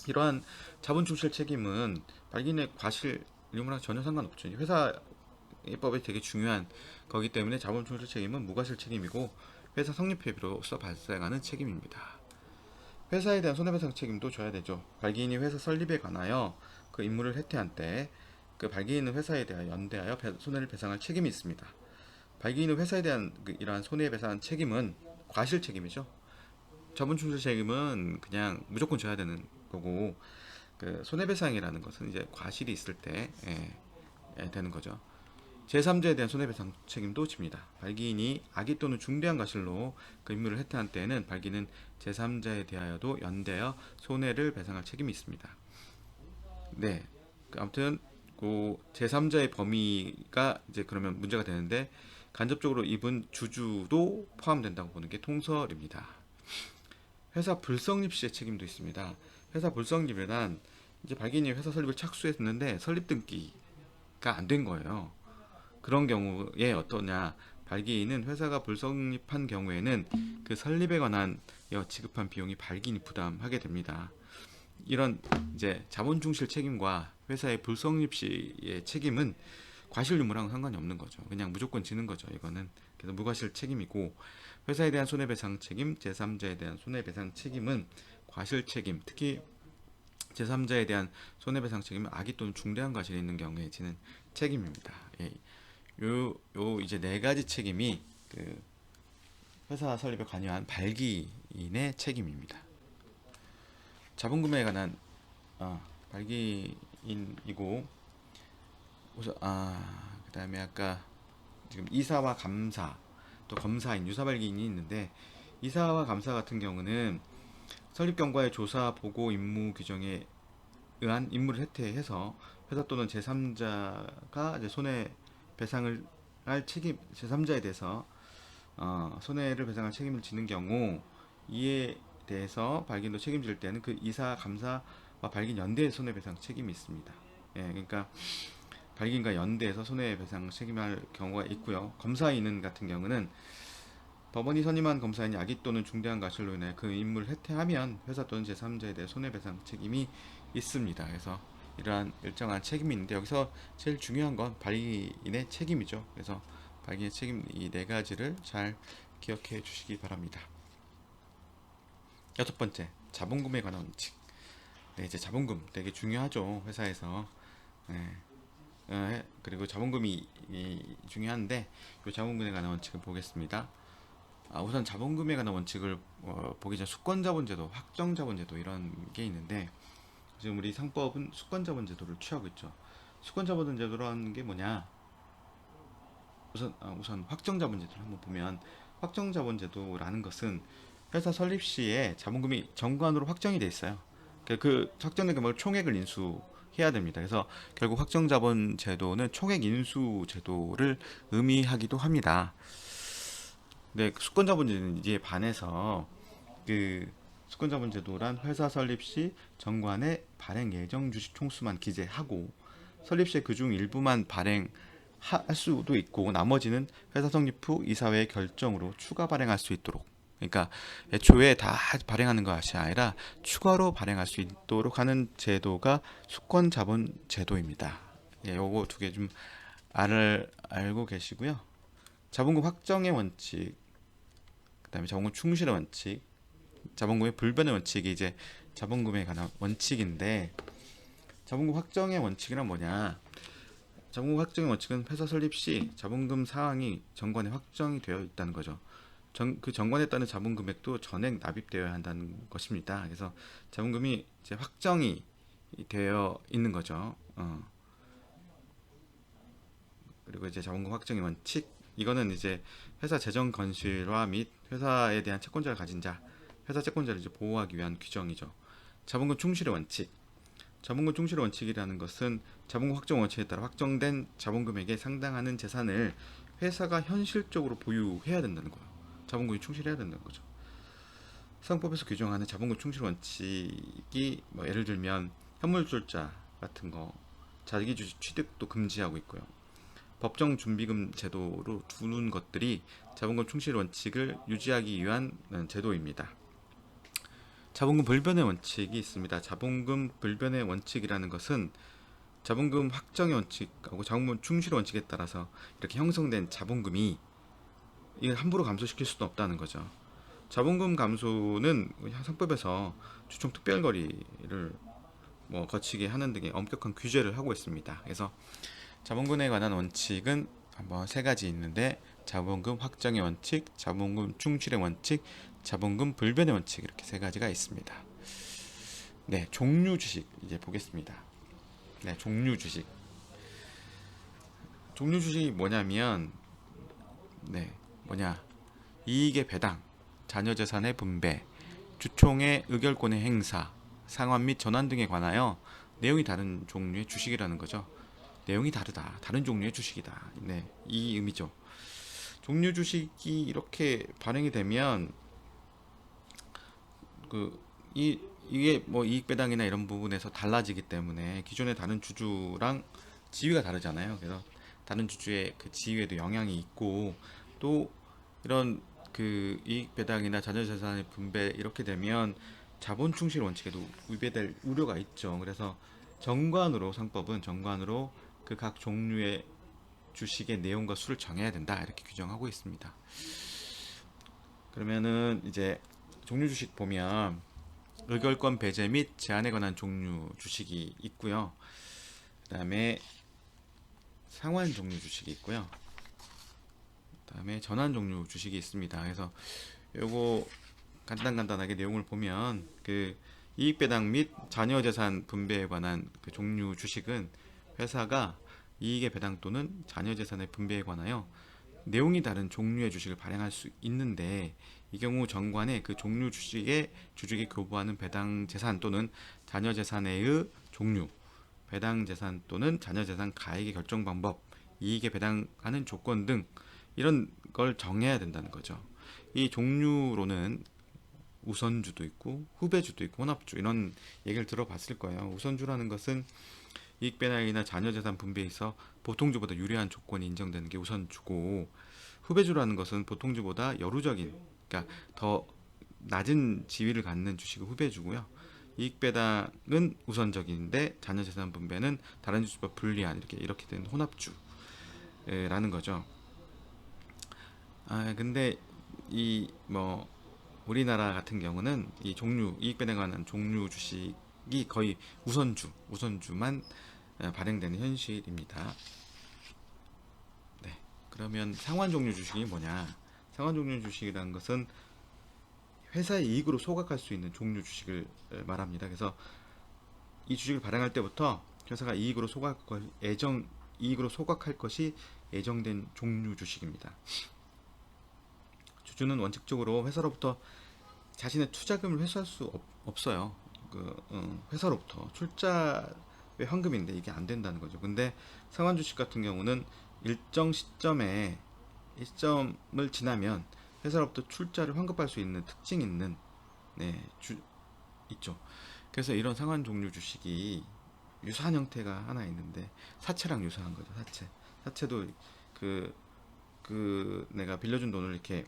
이러한 자본 충실 책임은 발기인의 과실 유무랑 전혀 상관없죠. 회사법이 되게 중요한 거기 때문에 자본 충실 책임은 무과실 책임이고 회사 성립회비로서 발생하는 책임입니다. 회사에 대한 손해배상 책임도 져야 되죠. 발기인이 회사 설립에 관하여 그 임무를 해태한 때 그 발기인은 회사에 대하여 연대하여 손해를 배상할 책임이 있습니다. 발기인은 회사에 대한 이러한 손해배상 책임은 과실 책임이죠. 자본 충실 책임은 그냥 무조건 져야 되는 거고, 그 손해배상이라는 것은 이제 과실이 있을 때 되는 거죠. 제3자에 대한 손해배상 책임도 집니다. 발기인이 악의 또는 중대한 과실로 그 임무를 해태한 때에는 발기인은 제3자에 대하여도 연대하여 손해를 배상할 책임이 있습니다. 네, 아무튼 그 제3자의 범위가 이제 그러면 문제가 되는데 간접적으로 입은 주주도 포함된다고 보는 게 통설입니다. 회사 불성립 시의 책임도 있습니다. 회사 불성립이란 이제 발기인이 회사 설립을 착수했는데 설립 등기가 안 된 거예요. 그런 경우에 어떠냐? 발기인은 회사가 불성립한 경우에는 그 설립에 관한 지급한 비용이 발기인이 부담하게 됩니다. 이런 이제 자본 충실 책임과 회사의 불성립 시의 책임은 과실 유무랑 상관이 없는 거죠. 그냥 무조건 지는 거죠. 이거는 그래서 무과실 책임이고, 회사에 대한 손해배상 책임, 제3자에 대한 손해배상 책임은 과실 책임, 특히 제3자에 대한 손해배상 책임은 악의 또는 중대한 과실이 있는 경우에 지는 책임입니다. 예. 요 이제 네 가지 책임이 그 회사 설립에 관여한 발기인의 책임입니다. 자본금에 관한 발기인이고, 우선 그다음에 아까 지금 이사와 감사 또 검사인 유사발기인이 있는데, 이사와 감사 같은 경우는 설립 경과의 조사 보고 임무 규정에 의한 임무를 해태해서 회사 또는 제3자가 이제 손해배상을 할 책임, 제3자에 대해서 손해를 배상할 책임을 지는 경우, 이에 대해서 발기인도 책임질 때는 그 이사, 감사와 발기인 연대의 손해배상 책임이 있습니다. 예, 그러니까 발기인과 연대해서 손해배상 책임할 경우가 있고요. 검사인 같은 경우는 법원이 선임한 검사인이 악의 또는 중대한 과실로 인해 그 임무를 해태하면 회사 또는 제3자에 대해 손해배상 책임이 있습니다. 그래서 이러한 일정한 책임이 있는데, 여기서 제일 중요한 건 발기인의 책임이죠. 그래서 발기인의 책임 이 네 가지를 잘 기억해 주시기 바랍니다. 여섯 번째, 자본금에 관한 원칙. 네, 이제 자본금 되게 중요하죠. 회사에서. 네. 그리고 자본금이 중요한데, 이 자본금에 관한 원칙을 보겠습니다. 우선 자본금에 관한 원칙을 보기 전 수권자본제도, 확정자본제도 이런 게 있는데, 지금 우리 상법은 수권자본제도를 취하고 있죠. 수권자본제도라는 게 뭐냐? 우선 확정자본제도를 한번 보면, 확정자본제도라는 것은 회사 설립 시에 자본금이 정관으로 확정이 돼 있어요. 그 확정된 금액을 총액을 인수해야 됩니다. 그래서 결국 확정자본제도는 총액 인수 제도를 의미하기도 합니다. 네, 수권자본제는 이제 반해서 그 수권자본제도란 회사 설립 시 정관에 발행 예정 주식 총수만 기재하고 설립 시 그중 일부만 발행할 수도 있고, 나머지는 회사 성립 후 이사회의 결정으로 추가 발행할 수 있도록, 그러니까 애초에 다 발행하는 것이 아니라 추가로 발행할 수 있도록 하는 제도가 수권자본제도입니다. 예, 요거 두 개 좀 알고 계시고요. 자본금 확정의 원칙, 그다음에 자본금 충실의 원칙, 자본금의 불변의 원칙이 이제 자본금에 관한 원칙인데, 자본금 확정의 원칙이란 뭐냐? 자본금 확정의 원칙은 회사 설립 시 자본금 사항이 정관에 확정이 되어 있다는 거죠. 그 정관에 따른 자본 금액도 전액 납입되어야 한다는 것입니다. 그래서 자본금이 이제 확정이 되어 있는 거죠. 그리고 이제 자본금 확정의 원칙, 이거는 이제 회사 재정 건실화 및 회사에 대한 채권자를 가진 자, 회사 채권자를 이제 보호하기 위한 규정이죠. 자본금 충실의 원칙. 자본금 충실의 원칙이라는 것은 자본금 확정 원칙에 따라 확정된 자본금액에 상당하는 재산을 회사가 현실적으로 보유해야 된다는 거예요. 자본금이 충실해야 된다는 거죠. 상법에서 규정하는 자본금 충실 원칙이 예를 들면 현물출자 같은 거, 자기주식 취득도 금지하고 있고요. 법정 준비금 제도로 두는 것들이 자본금 충실 원칙을 유지하기 위한 제도입니다. 자본금 불변의 원칙이 있습니다. 자본금 불변의 원칙이라는 것은 자본금 확정의 원칙하고 자본금 충실의 원칙에 따라서 이렇게 형성된 자본금이 이걸 함부로 감소시킬 수는 없다는 거죠. 자본금 감소는 상법에서 주총 특별거래를 거치게 하는 등의 엄격한 규제를 하고 있습니다. 그래서 자본금에 관한 원칙은 한번 세 가지 있는데 자본금 확정의 원칙, 자본금 충실의 원칙, 자본금 불변의 원칙 이렇게 세 가지가 있습니다. 네, 종류 주식 이제 보겠습니다. 네, 종류 주식. 종류 주식이 뭐냐면 이익의 배당, 자녀 재산의 분배, 주총의 의결권의 행사, 상환 및 전환 등에 관하여 내용이 다른 종류의 주식이라는 거죠. 내용이 다르다. 다른 종류의 주식이다. 네, 이 의미죠. 종류 주식이 이렇게 발행이 되면 이게 이익 배당이나 이런 부분에서 달라지기 때문에 기존의 다른 주주랑 지위가 다르잖아요. 그래서 다른 주주의 그 지위에도 영향이 있고 또 이런 그 이익 배당이나 자녀 재산의 분배 이렇게 되면 자본 충실 원칙에도 위배될 우려가 있죠. 그래서 상법은 정관으로 그 각 종류의 주식의 내용과 수를 정해야 된다 이렇게 규정하고 있습니다. 그러면은 이제 종류 주식 보면 의결권 배제 및 제한에 관한 종류 주식이 있고요. 그다음에 상환 종류 주식이 있고요. 그다음에 전환 종류 주식이 있습니다. 그래서 요거 간단하게 내용을 보면 그 이익 배당 및 자녀 재산 분배에 관한 그 종류 주식은 회사가 이익의 배당 또는 자녀 재산의 분배에 관하여 내용이 다른 종류의 주식을 발행할 수 있는데 이 경우 정관에 그 종류 주식의 주주에게 교부하는 배당 재산 또는 자녀 재산의 종류, 배당 재산 또는 자녀 재산 가액의 결정 방법, 이익에 배당하는 조건 등 이런 걸 정해야 된다는 거죠. 이 종류로는 우선주도 있고 후배주도 있고 혼합주 이런 얘기를 들어봤을 거예요. 우선주라는 것은 이익 배당이나 자녀 재산 분배에 있어 보통주보다 유리한 조건이 인정되는 게 우선주고, 후배주라는 것은 보통주보다 여루적인, 그러니까 더 낮은 지위를 갖는 주식이 후배주고요. 이익 배당은 우선적인데 자녀 재산 분배는 다른 주식과 불리한 이렇게 된 혼합주라는 거죠. 근데 우리나라 같은 경우는 이 종류 이익 배당에 관한 종류 주식이 거의 우선주만 발행되는 현실입니다. 네, 그러면 상환 종류 주식이 뭐냐? 상환 종류 주식이라는 것은 회사의 이익으로 소각할 수 있는 종류 주식을 말합니다. 그래서 이 주식을 발행할 때부터 회사가 이익으로 소각할 것이 예정된 종류 주식입니다. 주주는 원칙적으로 회사로부터 자신의 투자금을 회수할 수 없어요. 회사로부터 출자의 현금인데 이게 안 된다는 거죠. 근데 상환 주식 같은 경우는 일정 시점을 지나면 회사로부터 출자를 환급할 수 있는 특징이 있는 있죠. 그래서 이런 상환 종류 주식이 유사한 형태가 하나 있는데 사채랑 유사한 거죠. 사채도 내가 빌려준 돈을 이렇게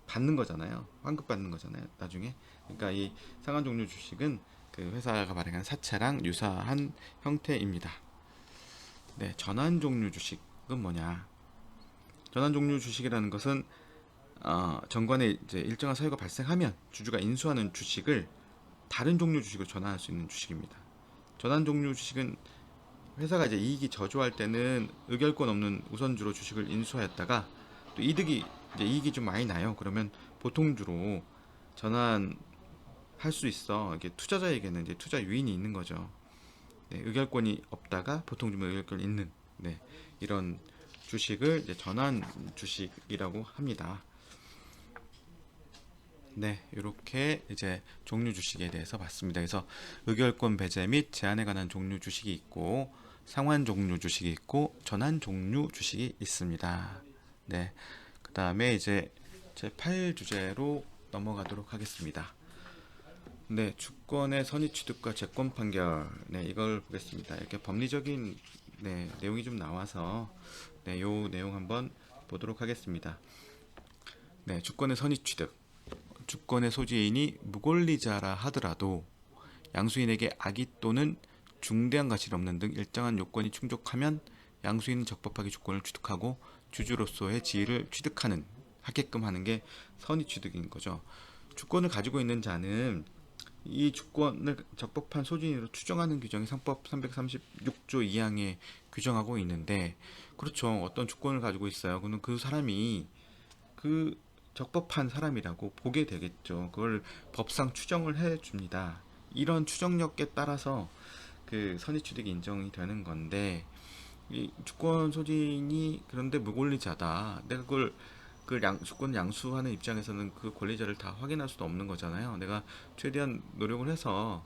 받는 거잖아요. 환급 받는 거잖아요. 나중에. 그러니까 이 상환 종류 주식은 그 회사가 발행한 사채랑 유사한 형태입니다. 네, 전환 종류 주식은 뭐냐? 전환 종류 주식이라는 것은 정관에 이제 일정한 사유가 발생하면 주주가 인수하는 주식을 다른 종류 주식으로 전환할 수 있는 주식입니다. 전환 종류 주식은 회사가 이제 이익이 저조할 때는 의결권 없는 우선주로 주식을 인수하였다가 또 이익이 좀 많이 나요. 그러면 보통주로 전환할 수 있어. 이게 투자자에게는 이제 투자 유인이 있는 거죠. 네, 의결권이 없다가 보통주면 의결권이 있는 이런 주식을 이제 전환 주식이라고 합니다. 네, 이렇게 이제 종류 주식에 대해서 봤습니다. 그래서 의결권 배제 및 제한에 관한 종류 주식이 있고 상환 종류 주식이 있고 전환 종류 주식이 있습니다. 네, 그 다음에 이제 제 8주제로 넘어가도록 하겠습니다. 네, 주권의 선의 취득과 채권 판결, 이걸 보겠습니다. 이렇게 법리적인 내용이 좀 나와서 요 내용 한번 보도록 하겠습니다. 네, 주권의 선의 취득. 주권의 소지인이 무권리자라 하더라도 양수인에게 악의 또는 중대한 가치를 없는 등 일정한 요건이 충족하면 양수인은 적법하게 주권을 취득하고 주주로서의 지위를 취득하는 하게끔 하는 게 선의취득인 거죠. 주권을 가지고 있는 자는 이 주권을 적법한 소진으로 추정하는 규정이 상법 336조 2항에 규정하고 있는데, 그렇죠. 어떤 주권을 가지고 있어요. 그러면 그 사람이 그 적법한 사람이라고 보게 되겠죠. 그걸 법상 추정을 해 줍니다. 이런 추정력에 따라서 그 선의취득이 인정이 되는 건데, 이 주권 소진이 그런데 무권리자다. 내가 그걸 주권을 양수하는 입장에서는 그 권리자를 다 확인할 수도 없는 거잖아요. 내가 최대한 노력을 해서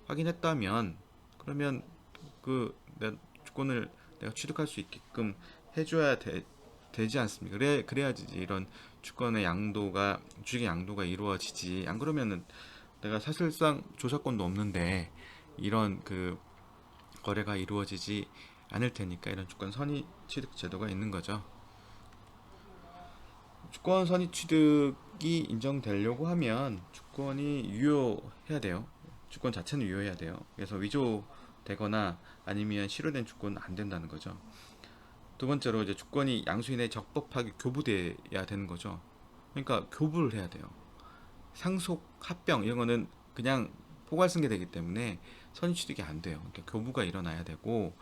확인했다면, 그러면 내 주권을 내가 취득할 수 있게끔 해줘야 되지 않습니까? 그래야지 이런 주권의 양도가, 주식의 양도가 이루어지지. 안 그러면은 내가 사실상 조사권도 없는데 이런 거래가 이루어지지 않을 테니까, 이런 주권 선의 취득 제도가 있는 거죠. 주권 선의 취득이 인정되려고 하면 주권이 유효해야 돼요. 주권 자체는 유효해야 돼요. 그래서 위조되거나 아니면 실효된 주권은 안 된다는 거죠. 두 번째로 이제 주권이 양수인에 적법하게 교부돼야 되는 거죠. 그러니까 교부를 해야 돼요. 상속, 합병 이런 거는 그냥 포괄승계되기 때문에 선의 취득이 안 돼요. 그러니까 교부가 일어나야 되고,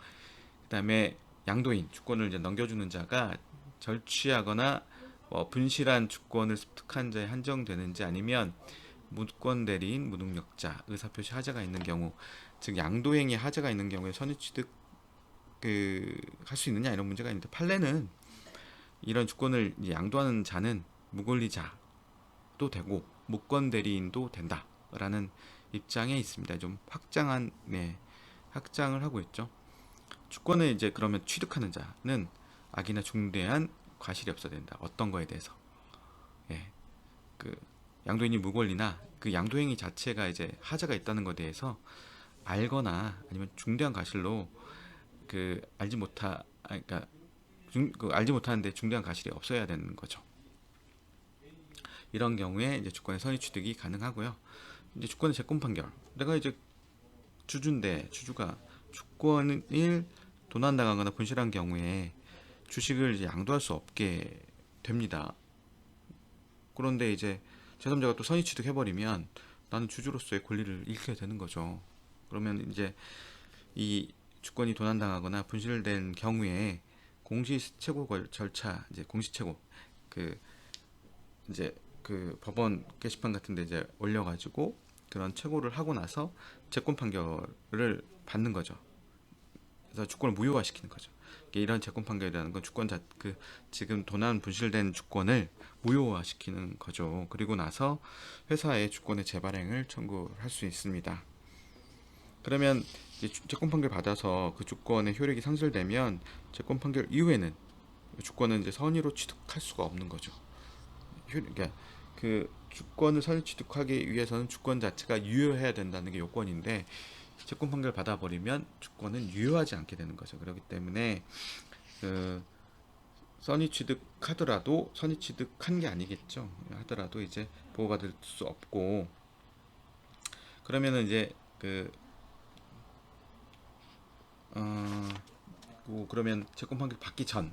그다음에 양도인, 주권을 이제 넘겨주는 자가 절취하거나 분실한 주권을 습득한 자에 한정되는지, 아니면 무권 대리인, 무능력자, 의사표시 하자가 있는 경우, 즉 양도행위 하자가 있는 경우에 선의취득 할 수 있느냐, 이런 문제가 있는데, 판례는 이런 주권을 양도하는 자는 무권리자도 되고 무권 대리인도 된다라는 입장에 있습니다. 좀 확장을 하고 있죠. 주권을 이제 그러면 취득하는 자는 악이나 중대한 과실이 없어야 된다. 어떤 거에 대해서, 예, 그 양도인이 무권리나 그 양도행위 자체가 이제 하자가 있다는 것에 대해서 알거나 아니면 중대한 과실로 그러니까 알지 못하는데 중대한 과실이 없어야 되는 거죠. 이런 경우에 이제 주권의 선의 취득이 가능하고요. 이제 주권의 재권 판결. 내가 이제 주주인데 주주가 주권을 도난당하거나 분실한 경우에 주식을 이제 양도할 수 없게 됩니다. 그런데 이제 제3자가 또 선의 취득해버리면 나는 주주로서의 권리를 잃게 되는 거죠. 그러면 이제 이 주권이 도난당하거나 분실된 경우에 공시채고 절차, 이제 공시채고 이제 법원 게시판 같은데 이제 올려가지고 그런 채고를 하고 나서 채권 판결을 받는 거죠. 그래서 주권을 무효화시키는 거죠. 이런 채권 판결이라는 건 지금 도난 분실된 주권을 무효화시키는 거죠. 그리고 나서 회사의 주권의 재발행을 청구할 수 있습니다. 그러면 이제 채권 판결 받아서 그 주권의 효력이 상실되면 채권 판결 이후에는 주권은 이제 선의로 취득할 수가 없는 거죠. 그러니까 그 주권을 선의 취득하기 위해서는 주권 자체가 유효해야 된다는 게 요건인데, 채권 판결 받아버리면 주권은 유효하지 않게 되는 거죠. 그렇기 때문에 선의 취득하더라도, 선의 취득한 게 아니겠죠. 하더라도 이제 보호받을 수 없고, 그러면은 이제 그러면 채권 판결 받기 전,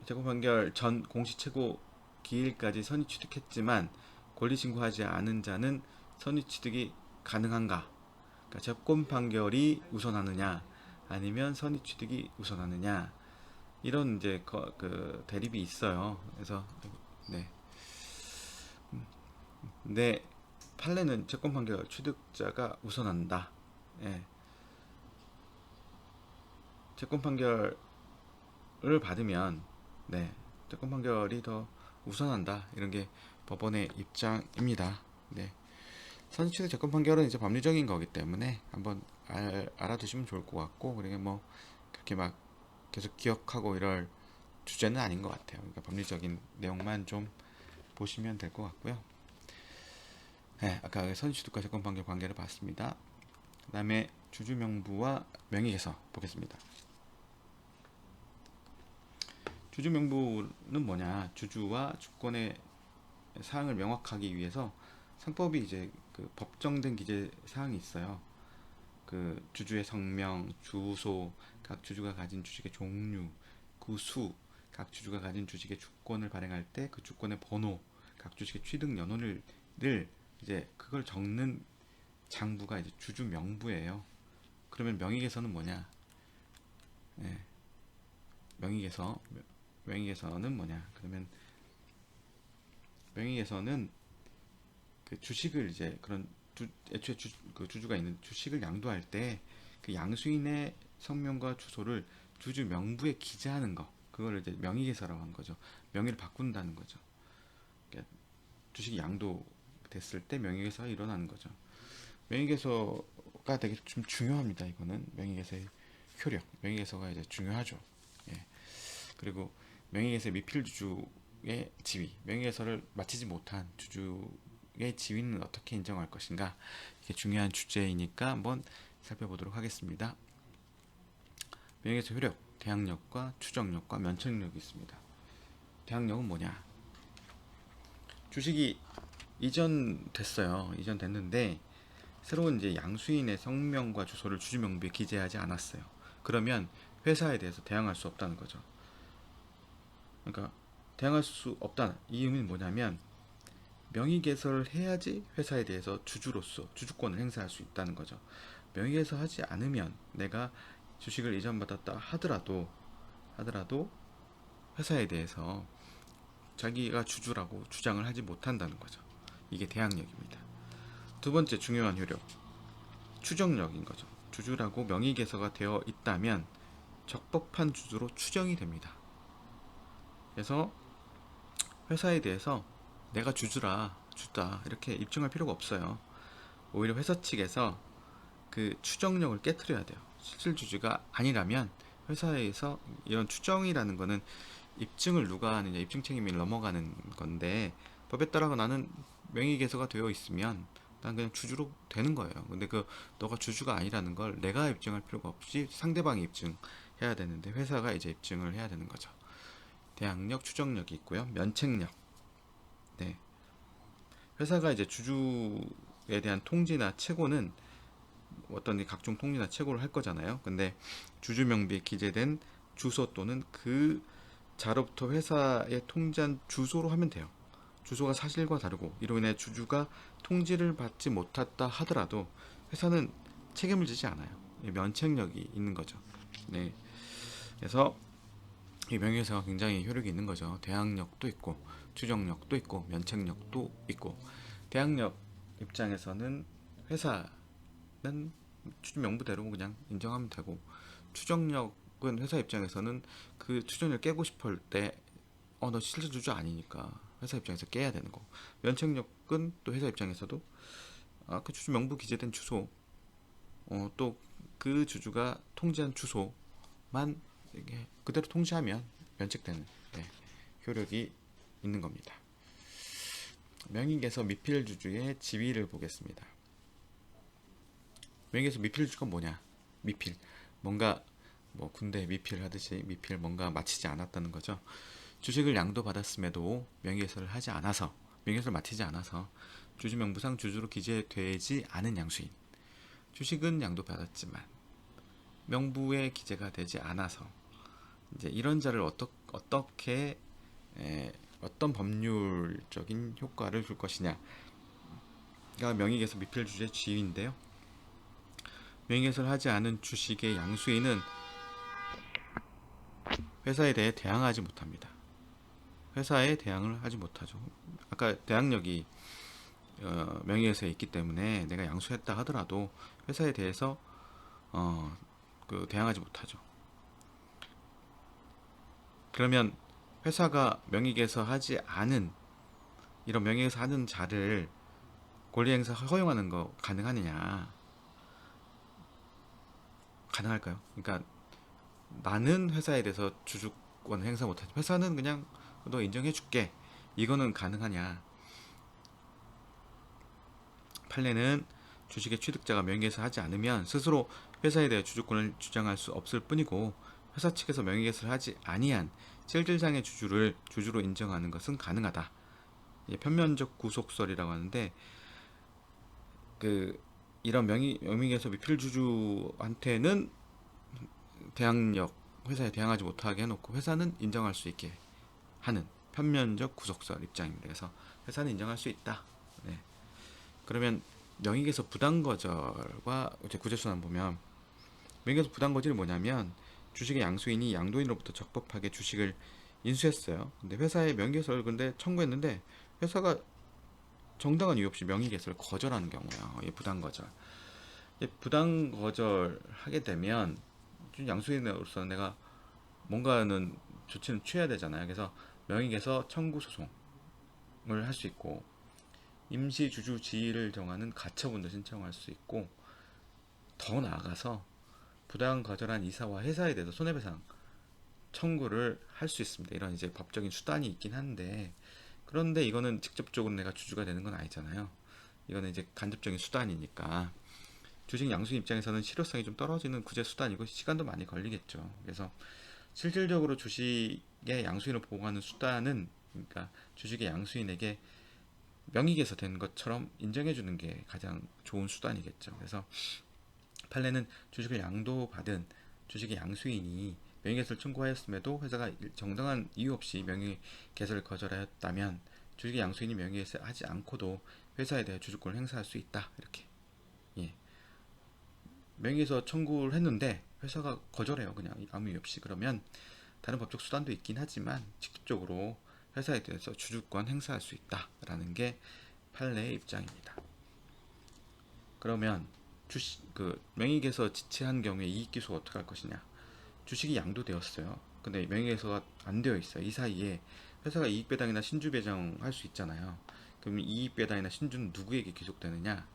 채권 판결 전 공시채고 기일까지 선의 취득했지만 권리 신고하지 않은 자는 선의 취득이 가능한가? 그러니까 채권 판결이 우선하느냐, 아니면 선의 취득이 우선하느냐, 이런 이제 대립이 있어요. 그래서 네, 판례는 채권 판결 취득자가 우선한다. 예. 채권 판결을 받으면 채권 판결이 더 우선한다. 이런 게 법원의 입장입니다. 선의취득 채권 판결은 이제 법리적인 거기 때문에 한번 알아두시면 좋을 것 같고, 그러게 뭐 그렇게 막 계속 기억하고 이럴 주제는 아닌 것 같아요. 그러니까 법리적인 내용만 좀 보시면 될 것 같고요. 아까 선의취득과 채권 판결 관계를 봤습니다. 그 다음에 주주 명부와 명의개서 보겠습니다. 주주 명부는 뭐냐? 주주와 주권의 사항을 명확하기 위해서 상법이 이제 그 법정된 기재 사항이 있어요. 그 주주의 성명, 주소, 각 주주가 가진 주식의 종류, 그 수, 각 주주가 가진 주식의 주권을 발행할 때 그 주권의 번호, 각 주식의 취득 연원을 이제 그걸 적는 장부가 이제 주주 명부예요. 그러면 명의개서는 뭐냐? 예, 명의개서는 뭐냐? 그러면 명의개서는 그 주식을 이제 그런 애초에 그 주주가 있는 주식을 양도할 때 그 양수인의 성명과 주소를 주주 명부에 기재하는 거, 그걸 이제 명의개서라고 하는 거죠. 명의를 바꾼다는 거죠. 그러니까 주식이 양도됐을 때 명의개서가 일어나는 거죠. 명의개서가 되게 좀 중요합니다. 이거는 명의개서의 효력, 명의개서가 이제 중요하죠. 예. 그리고 명의개서의 미필주주의 지위, 명의개서를 마치지 못한 주주의 지위는 어떻게 인정할 것인가, 이게 중요한 주제이니까 한번 살펴보도록 하겠습니다. 명의개서 효력, 대항력과 추정력과 면책력이 있습니다. 대항력은 뭐냐? 주식이 이전됐는데 새로운 이제 양수인의 성명과 주소를 주주 명부에 기재하지 않았어요. 그러면 회사에 대해서 대항할 수 없다는 거죠. 그러니까 대항할 수 없다. 이 의미는 뭐냐면 명의개설을 해야지 회사에 대해서 주주로서 주주권을 행사할 수 있다는 거죠. 명의개설하지 않으면 내가 주식을 이전받았다 하더라도 회사에 대해서 자기가 주주라고 주장을 하지 못한다는 거죠. 이게 대항력입니다. 두 번째 중요한 효력, 추정력인 거죠. 주주라고 명의개서가 되어 있다면 적법한 주주로 추정이 됩니다. 그래서 회사에 대해서 내가 주주다 이렇게 입증할 필요가 없어요. 오히려 회사 측에서 그 추정력을 깨트려야 돼요. 실질 주주가 아니라면 회사에서 이런 추정이라는 거는 입증을 누가 하느냐, 입증 책임이 넘어가는 건데, 법에 따라서 나는 명의개서가 되어 있으면 난 그냥 주주로 되는 거예요. 근데 너가 주주가 아니라는 걸 내가 입증할 필요가 없이 상대방이 입증해야 되는데 회사가 이제 입증을 해야 되는 거죠. 대항력, 추정력이 있고요. 면책력. 네. 회사가 이제 주주에 대한 통지나 채고는 어떤 각종 통지나 채고를 할 거잖아요. 근데 주주 명부에 기재된 주소 또는 그 자로부터 회사에 통지한 주소로 하면 돼요. 주소가 사실과 다르고 이로 인해 주주가 통지를 받지 못했다 하더라도 회사는 책임을 지지 않아요. 면책력이 있는 거죠. 네. 그래서 이 명의회사가 굉장히 효력이 있는 거죠. 대항력도 있고 추정력도 있고 면책력도 있고, 대항력 입장에서는 회사는 주주 명부대로 그냥 인정하면 되고, 추정력은 회사 입장에서는 그 추정을 깨고 싶을 때 너 실질 주주 아니니까 회사 입장에서 깨야 되는 거. 면책력은 또 회사 입장에서도 그 주주 명부 기재된 주소, 또 그 주주가 통지한 주소만 그대로 통지하면 면책되는 효력이 있는 겁니다. 명의개서 미필주주의 지위를 보겠습니다. 명의개서 미필주주가 뭐냐? 미필, 뭔가 뭐 군대 미필 하듯이 미필, 뭔가 마치지 않았다는 거죠. 주식을 양도받았음에도 명의개서를 하지 않아서, 명의개서를 마치지 않아서 주주명부상 주주로 기재되지 않은 양수인, 주식은 양도받았지만 명부에 기재가 되지 않아서 이제 이런 자를 어떻게 어떤 법률적인 효과를 줄 것이냐가 명의개서 미필주주의 지위인데요. 명의개서를 하지 않은 주식의 양수인은 회사에 대해 대항하지 못합니다. 회사에 대항을 하지 못하죠. 아까 대항력이 명의개서에 있기 때문에 내가 양수했다 하더라도 회사에 대해서 대항하지 못하죠. 그러면 회사가 명의개서 하지 않은, 이런 명의개서 하는 자를 권리행사 허용하는 거 가능하느냐? 가능할까요? 그러니까 나는 회사에 대해서 주주권 행사 못하지, 회사는 그냥 너 인정해줄게, 이거는 가능하냐? 판례는 주식의 취득자가 명의개서 하지 않으면 스스로 회사에 대해 주주권을 주장할 수 없을 뿐이고, 회사 측에서 명의개서를 하지 아니한 실질상의 주주를 주주로 인정하는 것은 가능하다. 이제 편면적 구속설이라고 하는데 그 이런 명의계에서 미필주주한테는 대항력 회사에 대항하지 못하게 해놓고 회사는 인정할 수 있게 하는 편면적 구속설 입장입니다. 그래서 회사는 인정할 수 있다. 네. 그러면 명의계에서 부당거절과 이제 구제순환 보면 명의계에서 부당거절이 뭐냐면 주식의 양수인이 양도인으로부터 적법하게 주식을 인수했어요. 근데 회사에 명의개설을 근데 청구했는데 회사가 정당한 이유 없이 명의개설을 거절하는 경우야. 이 부당거절. 부당거절 하게 되면 양수인으로서 내가 뭔가는 조치는 취해야 되잖아요. 그래서 명의개설 청구 소송을 할 수 있고 임시주주 지위를 정하는 가처분도 신청할 수 있고 더 나아가서 부당거절한 이사와 회사에 대해서 손해배상 청구를 할 수 있습니다. 이런 이제 법적인 수단이 있긴 한데 그런데 이거는 직접적으로 내가 주주가 되는 건 아니잖아요. 이거는 이제 간접적인 수단이니까 주식 양수인 입장에서는 실효성이 좀 떨어지는 구제 수단이고 시간도 많이 걸리겠죠. 그래서 실질적으로 주식의 양수인을 보호하는 수단은 그러니까 주식의 양수인에게 명의계에서 된 것처럼 인정해주는 게 가장 좋은 수단이겠죠. 그래서 판례는 주식을 양도받은 주식의 양수인이 명의개설 청구하였음에도 회사가 정당한 이유 없이 명의개설을 거절하였다면 주식의 양수인이 명의개설하지 않고도 회사에 대해 주주권을 행사할 수 있다. 이렇게. 예. 명의개설 청구를 했는데 회사가 거절해요. 그냥 아무 이유 없이. 그러면 다른 법적 수단도 있긴 하지만 직접적으로 회사에 대해서 주주권 행사할 수 있다라는 게 판례의 입장입니다. 그러면 명의개설 지체한 경우에 이익기소가 어떻게 할 것이냐? 주식이 양도되었어요. 근데 명의개설가 안 되어 있어요. 이 사이에 회사가 이익배당이나 신주배정할 수 있잖아요. 그럼 이익배당이나 신주는 누구에게 귀속되느냐?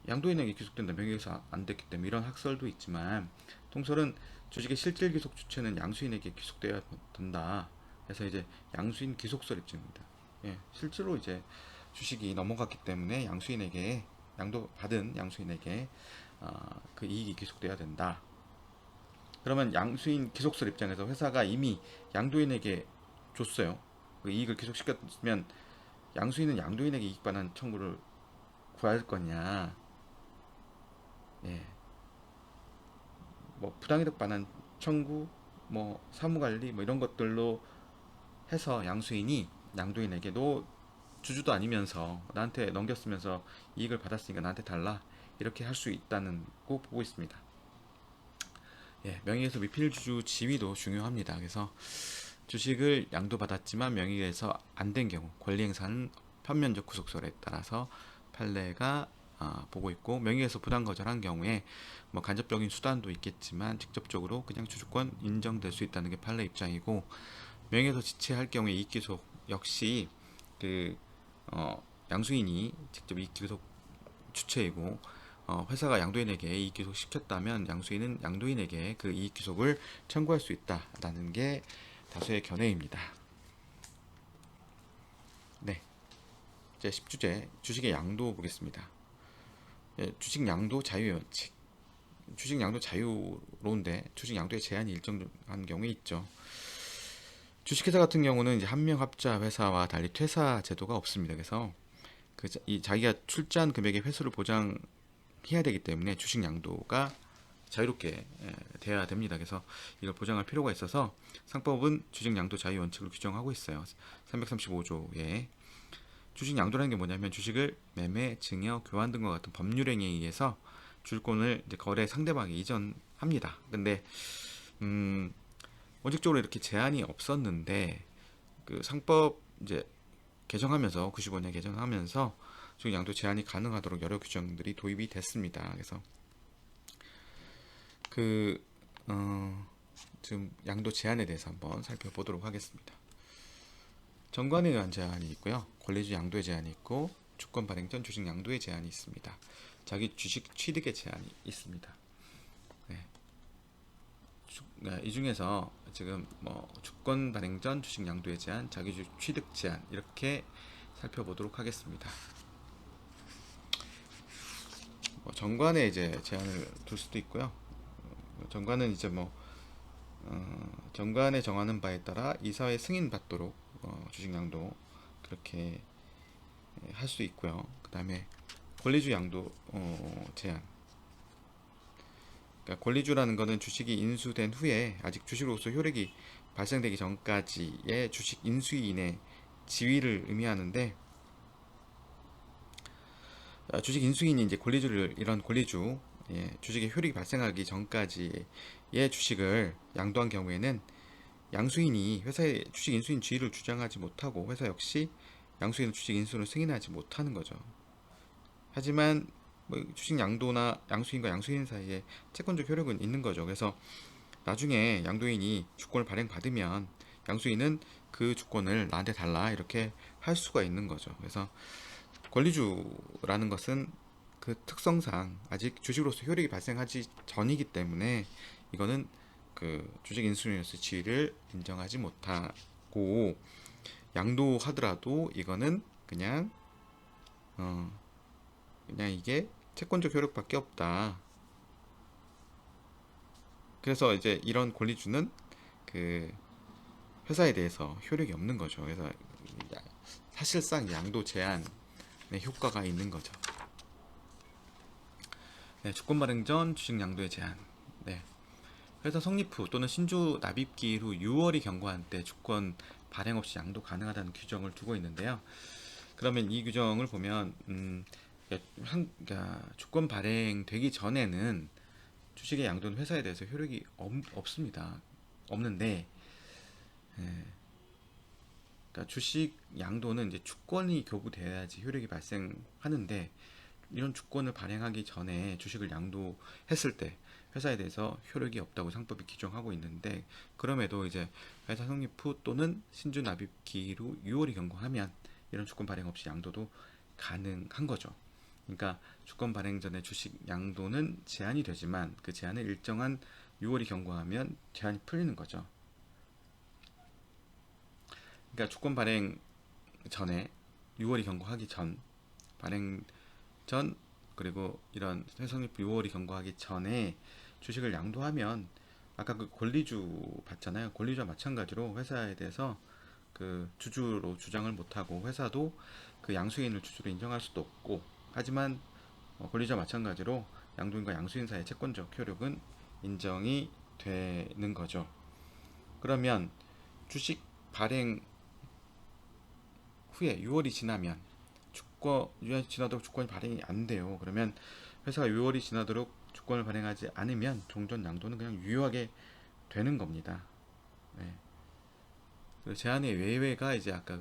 양도인에게 귀속된다. 명의개설 안 됐기 때문에 이런 학설도 있지만 통설은 주식의 실질 귀속 주체는 양수인에게 귀속되어야 된다. 그래서 이제 양수인 귀속설 입증입니다. 예, 실제로 이제 주식이 넘어갔기 때문에 양수인에게 양도받은 양수인에게 그 이익이 귀속돼야 된다. 그러면 양수인 귀속설 입장에서 회사가 이미 양도인에게 줬어요. 그 이익을 귀속시켰으면 양수인은 양도인에게 이익 반환 청구를 구할 거냐? 예, 뭐 부당이득 반환 청구, 뭐 사무관리 뭐 이런 것들로 해서 양수인이 양도인에게도 주주도 아니면서 나한테 넘겼으면서 이익을 받았으니까 나한테 달라 이렇게 할 수 있다는 거 보고 있습니다. 예, 명의에서 미필주주 지위도 중요합니다. 그래서 주식을 양도받았지만 명의에서 안 된 경우 권리행사는 편면적 구속설에 따라서 판례가 보고 있고 명의에서 부당거절한 경우에 뭐 간접적인 수단도 있겠지만 직접적으로 그냥 주주권 인정될 수 있다는 게 판례 입장이고 명의에서 지체할 경우에 이익기속 역시 그 양수인이 직접 이익기속 주체이고 회사가 양도인에게 이익기속 시켰다면 양수인은 양도인에게 그 이익기속을 청구할 수 있다라는 게 다수의 견해입니다. 네, 이제 10주제 주식의 양도 보겠습니다. 예, 주식 양도 자유의 원칙. 주식 양도 자유로운데 주식 양도에 제한이 일정한 경우에 있죠. 주식회사 같은 경우는 이제 한명합자 회사와 달리 퇴사 제도가 없습니다. 그래서 자기가 출자한 금액의 회수를 보장해야 되기 때문에 주식 양도가 자유롭게 돼야 됩니다. 그래서 이걸 보장할 필요가 있어서 상법은 주식 양도 자유 원칙을 규정하고 있어요. 335조에 주식 양도라는 게 뭐냐면 주식을 매매, 증여, 교환 등과 같은 법률행위에 의해서 주권을 이제 거래 상대방에 이전합니다. 근데 원칙적으로 이렇게 제한이 없었는데 그 상법 이제 개정하면서 95년 개정하면서 주식 양도 제한이 가능하도록 여러 규정들이 도입이 됐습니다. 그래서 지금 양도 제한에 대해서 한번 살펴보도록 하겠습니다. 정관에 의한 제한이 있고요. 권리주의 양도의 제한이 있고 주권 발행 전 주식 양도의 제한이 있습니다. 자기 주식 취득의 제한이 있습니다. 네, 이 중에서 지금 뭐 주권 발행 전 주식 양도의 제한, 자기 주식 취득 제한 이렇게 살펴보도록 하겠습니다. 뭐 정관에 이제 제한을 둘 수도 있고요. 정관은 이제 뭐 정관에 정하는 바에 따라 이사회 승인 받도록 주식 양도 그렇게 할 수 있고요. 그 다음에 권리주 양도 제한. 그러니까 권리주라는 거는 주식이 인수된 후에 아직 주식으로서 효력이 발생되기 전까지의 주식 인수인의 지위를 의미하는데, 주식 인수인이 이제 권리주를 이런 권리주, 주식의 효력이 발생하기 전까지의 주식을 양도한 경우에는 양수인이 회사의 주식 인수인 지위를 주장하지 못하고 회사 역시 양수인은 주식 인수를 승인하지 못하는 거죠. 하지만 뭐 주식 양도나 양수인과 양수인 사이에 채권적 효력은 있는 거죠. 그래서 나중에 양도인이 주권을 발행받으면 양수인은 그 주권을 나한테 달라 이렇게 할 수가 있는 거죠. 그래서 권리주라는 것은 그 특성상 아직 주식으로서 효력이 발생하기 전이기 때문에 이거는 그 주식 인수인으로서 지위를 인정하지 못하고, 양도하더라도 이거는 그냥 이게 채권적 효력밖에 없다. 그래서 이제 이런 권리주는 그 회사에 대해서 효력이 없는 거죠. 그래서 사실상 양도 제한의 효과가 있는 거죠. 네, 주권 발행 전 주식 양도의 제한. 네. 회사 성립 후 또는 신주 납입기일 후 6월이 경과한 때 주권 발행 없이 양도 가능하다는 규정을 두고 있는데요. 그러면 이 규정을 보면 그러니까 주권 발행되기 전에는 주식의 양도는 회사에 대해서 효력이 없습니다. 없는데, 그러니까 주식 양도는 이제 주권이 교부돼야지 효력이 발생하는데, 이런 주권을 발행하기 전에 주식을 양도했을 때 회사에 대해서 효력이 없다고 상법이 규정하고 있는데, 그럼에도 이제 회사 성립 후 또는 신주 납입 기일 후 6월이 경과하면 이런 주권 발행 없이 양도도 가능한 거죠. 그러니까 주권 발행 전에 주식 양도는 제한이 되지만 그 제한은 일정한 6월이 경과하면 제한이 풀리는 거죠. 그러니까 주권 발행 전에 6월이 경과하기 전, 발행 전, 그리고 이런 회사성립 6월이 경과하기 전에 주식을 양도하면 아까 그 권리주 봤잖아요. 권리주와 마찬가지로 회사에 대해서 그 주주로 주장을 못하고 회사도 그 양수인을 주주로 인정할 수도 없고, 하지만 권리주와 마찬가지로 양도인과 양수인 사이의 채권적 효력은 인정이 되는 거죠. 그러면 주식 발행 후에 6월이 지나면 지나도록 주권이 발행이 안 돼요. 그러면 회사가 6월이 지나도록 주권을 발행하지 않으면 종전 양도는 그냥 유효하게 되는 겁니다. 네. 그 제한의 외외가 이제 아까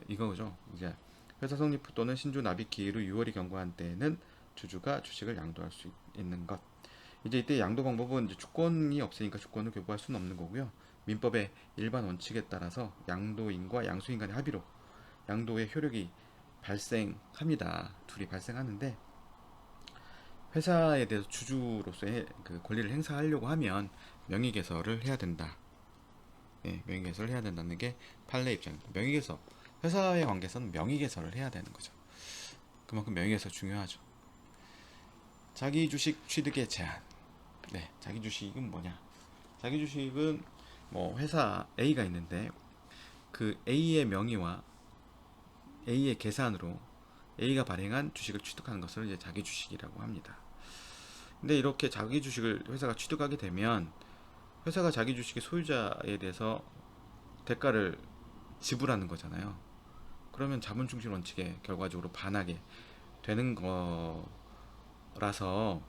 이거죠. 이제 회사 성립 후 또는 신주 납입 기일 후 6월이 경과한 때에는 주주가 주식을 양도할 수 있는 것. 이제 이때 양도 방법은 이제 주권이 없으니까 주권을 교부할 수는 없는 거고요. 민법의 일반 원칙에 따라서 양도인과 양수인 간의 합의로 양도의 효력이 발생합니다. 둘이 발생하는데, 회사에 대해서 주주로서의 그 권리를 행사하려고 하면 명의개설을 해야 된다. 네, 명의개설을 해야 된다는 게 판례 입장입니다. 명의개설, 회사의 관계에서는 명의개설을 해야 되는 거죠. 그만큼 명의개설 중요하죠. 자기 주식 취득의 제한. 네, 자기 주식은 뭐냐? 자기 주식은 뭐 회사 A가 있는데 그 A의 명의와 A의 계산으로 A가 발행한 주식을 취득하는 것을 이제 자기 주식이라고 합니다. 근데 이렇게 자기 주식을 회사가 취득하게 되면 회사가 자기 주식의 소유자에 대해서 대가를 지불하는 거잖아요. 그러면 자본 충실 원칙에 결과적으로 반하게 되는 거라서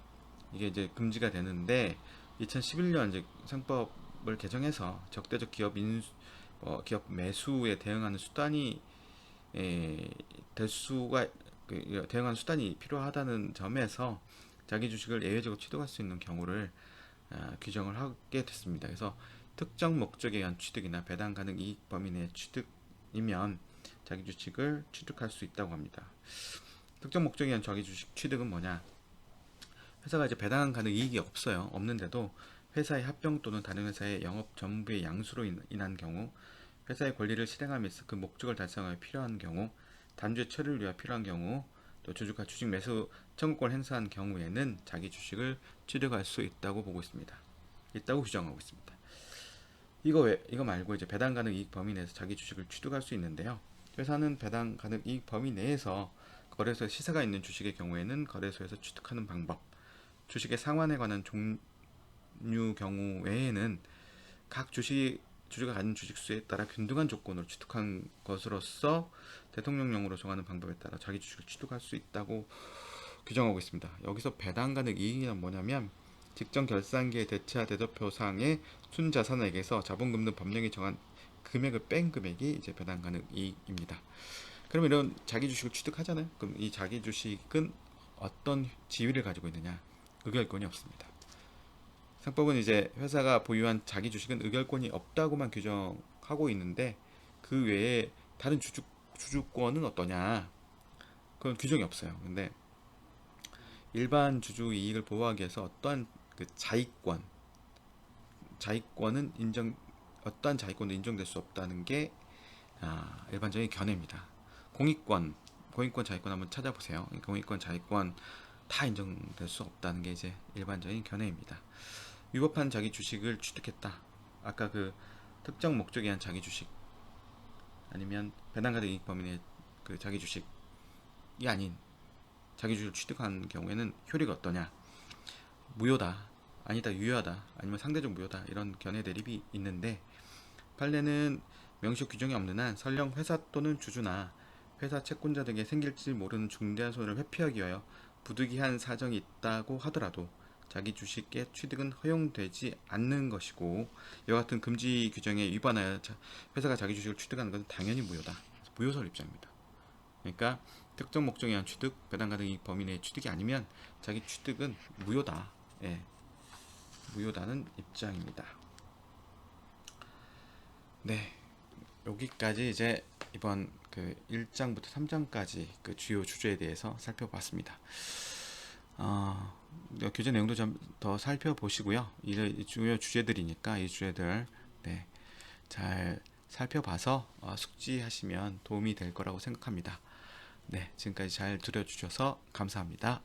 이게 이제 금지가 되는데, 2011년 이제 상법을 개정해서 적대적 기업 매수에 대응하는 수단이 될 수가 대응하는 수단이 필요하다는 점에서 자기 주식을 예외적으로 취득할 수 있는 경우를 규정을 하게 됐습니다. 그래서 특정 목적에 의한 취득이나 배당 가능 이익 범위 내 취득이면 자기 주식을 취득할 수 있다고 합니다. 특정 목적에 의한 자기 주식 취득은 뭐냐? 회사가 이제 배당 가능 이익이 없는데도 회사의 합병 또는 다른 회사의 영업 전부의 양수로 인한 경우, 회사의 권리를 실행함에 있어 그 목적을 달성하여 필요한 경우, 단주의 처리를 위하여 필요한 경우, 또 주주가 주식 매수 청구권을 행사한 경우에는 자기 주식을 취득할 수 있다고 보고 있습니다. 있다고 규정하고 있습니다. 이거 말고 이제 배당 가능 이익 범위 내에서 자기 주식을 취득할 수 있는데요. 회사는 배당 가능 이익 범위 내에서 거래소에 시세가 있는 주식의 경우에는 거래소에서 취득하는 방법, 주식의 상환에 관한 종류 경우 외에는 각 주주가 가진 주식수에 따라 균등한 조건으로 취득한 것으로서 대통령령으로 정하는 방법에 따라 자기 주식을 취득할 수 있다고 규정하고 있습니다. 여기서 배당 가능 이익이란 뭐냐면 직전 결산기의 대차 대조표상의 순자산액에서 자본금 등 법령이 정한 금액을 뺀 금액이 이제 배당 가능 이익입니다. 그러면 이런 자기 주식을 취득하잖아요. 그럼 이 자기 주식은 어떤 지위를 가지고 있느냐? 의결권이 없습니다. 상법은 이제 회사가 보유한 자기 주식은 의결권이 없다고만 규정하고 있는데 그 외에 다른 주주권은 어떠냐? 그건 규정이 없어요. 근데 일반 주주 이익을 보호하기 위해서 어떠한 그 자의권은 어떠한 자의권도 인정될 수 없다는 게 일반적인 견해입니다. 공익권 자의권 한번 찾아보세요. 공익권 자의권 다 인정될 수 없다는 게 이제 일반적인 견해입니다. 위법한 자기 주식을 취득했다. 아까 그 특정 목적에 의한 자기 주식 아니면 배당 가능 이익 범위 내 그 자기 주식이 아닌 자기 주식을 취득한 경우에는 효리가 어떠냐? 무효다, 아니다, 유효하다, 아니면 상대적 무효다 이런 견해 대립이 있는데 판례는 명시적 규정이 없는 한 설령 회사 또는 주주나 회사 채권자 등에 생길지 모르는 중대한 손해를 회피하기 위하여 부득이한 사정이 있다고 하더라도 자기 주식의 취득은 허용되지 않는 것이고 이와 같은 금지 규정에 위반하여 회사가 자기 주식을 취득하는 것은 당연히 무효다. 무효설 입장입니다. 그러니까 특정 목적에 의한 취득, 배당 가능 이익 범위 내의 취득이 아니면 자기 취득은 무효다. 예, 무효다는 입장입니다. 네, 여기까지 이제 이번 그 1장부터 3장까지 그 주요 주제에 대해서 살펴봤습니다. 교재 내용도 좀 더 살펴보시고요. 이 주요 주제들이니까 이 주제들 잘 살펴봐서 숙지하시면 도움이 될 거라고 생각합니다. 네, 지금까지 잘 들어주셔서 감사합니다.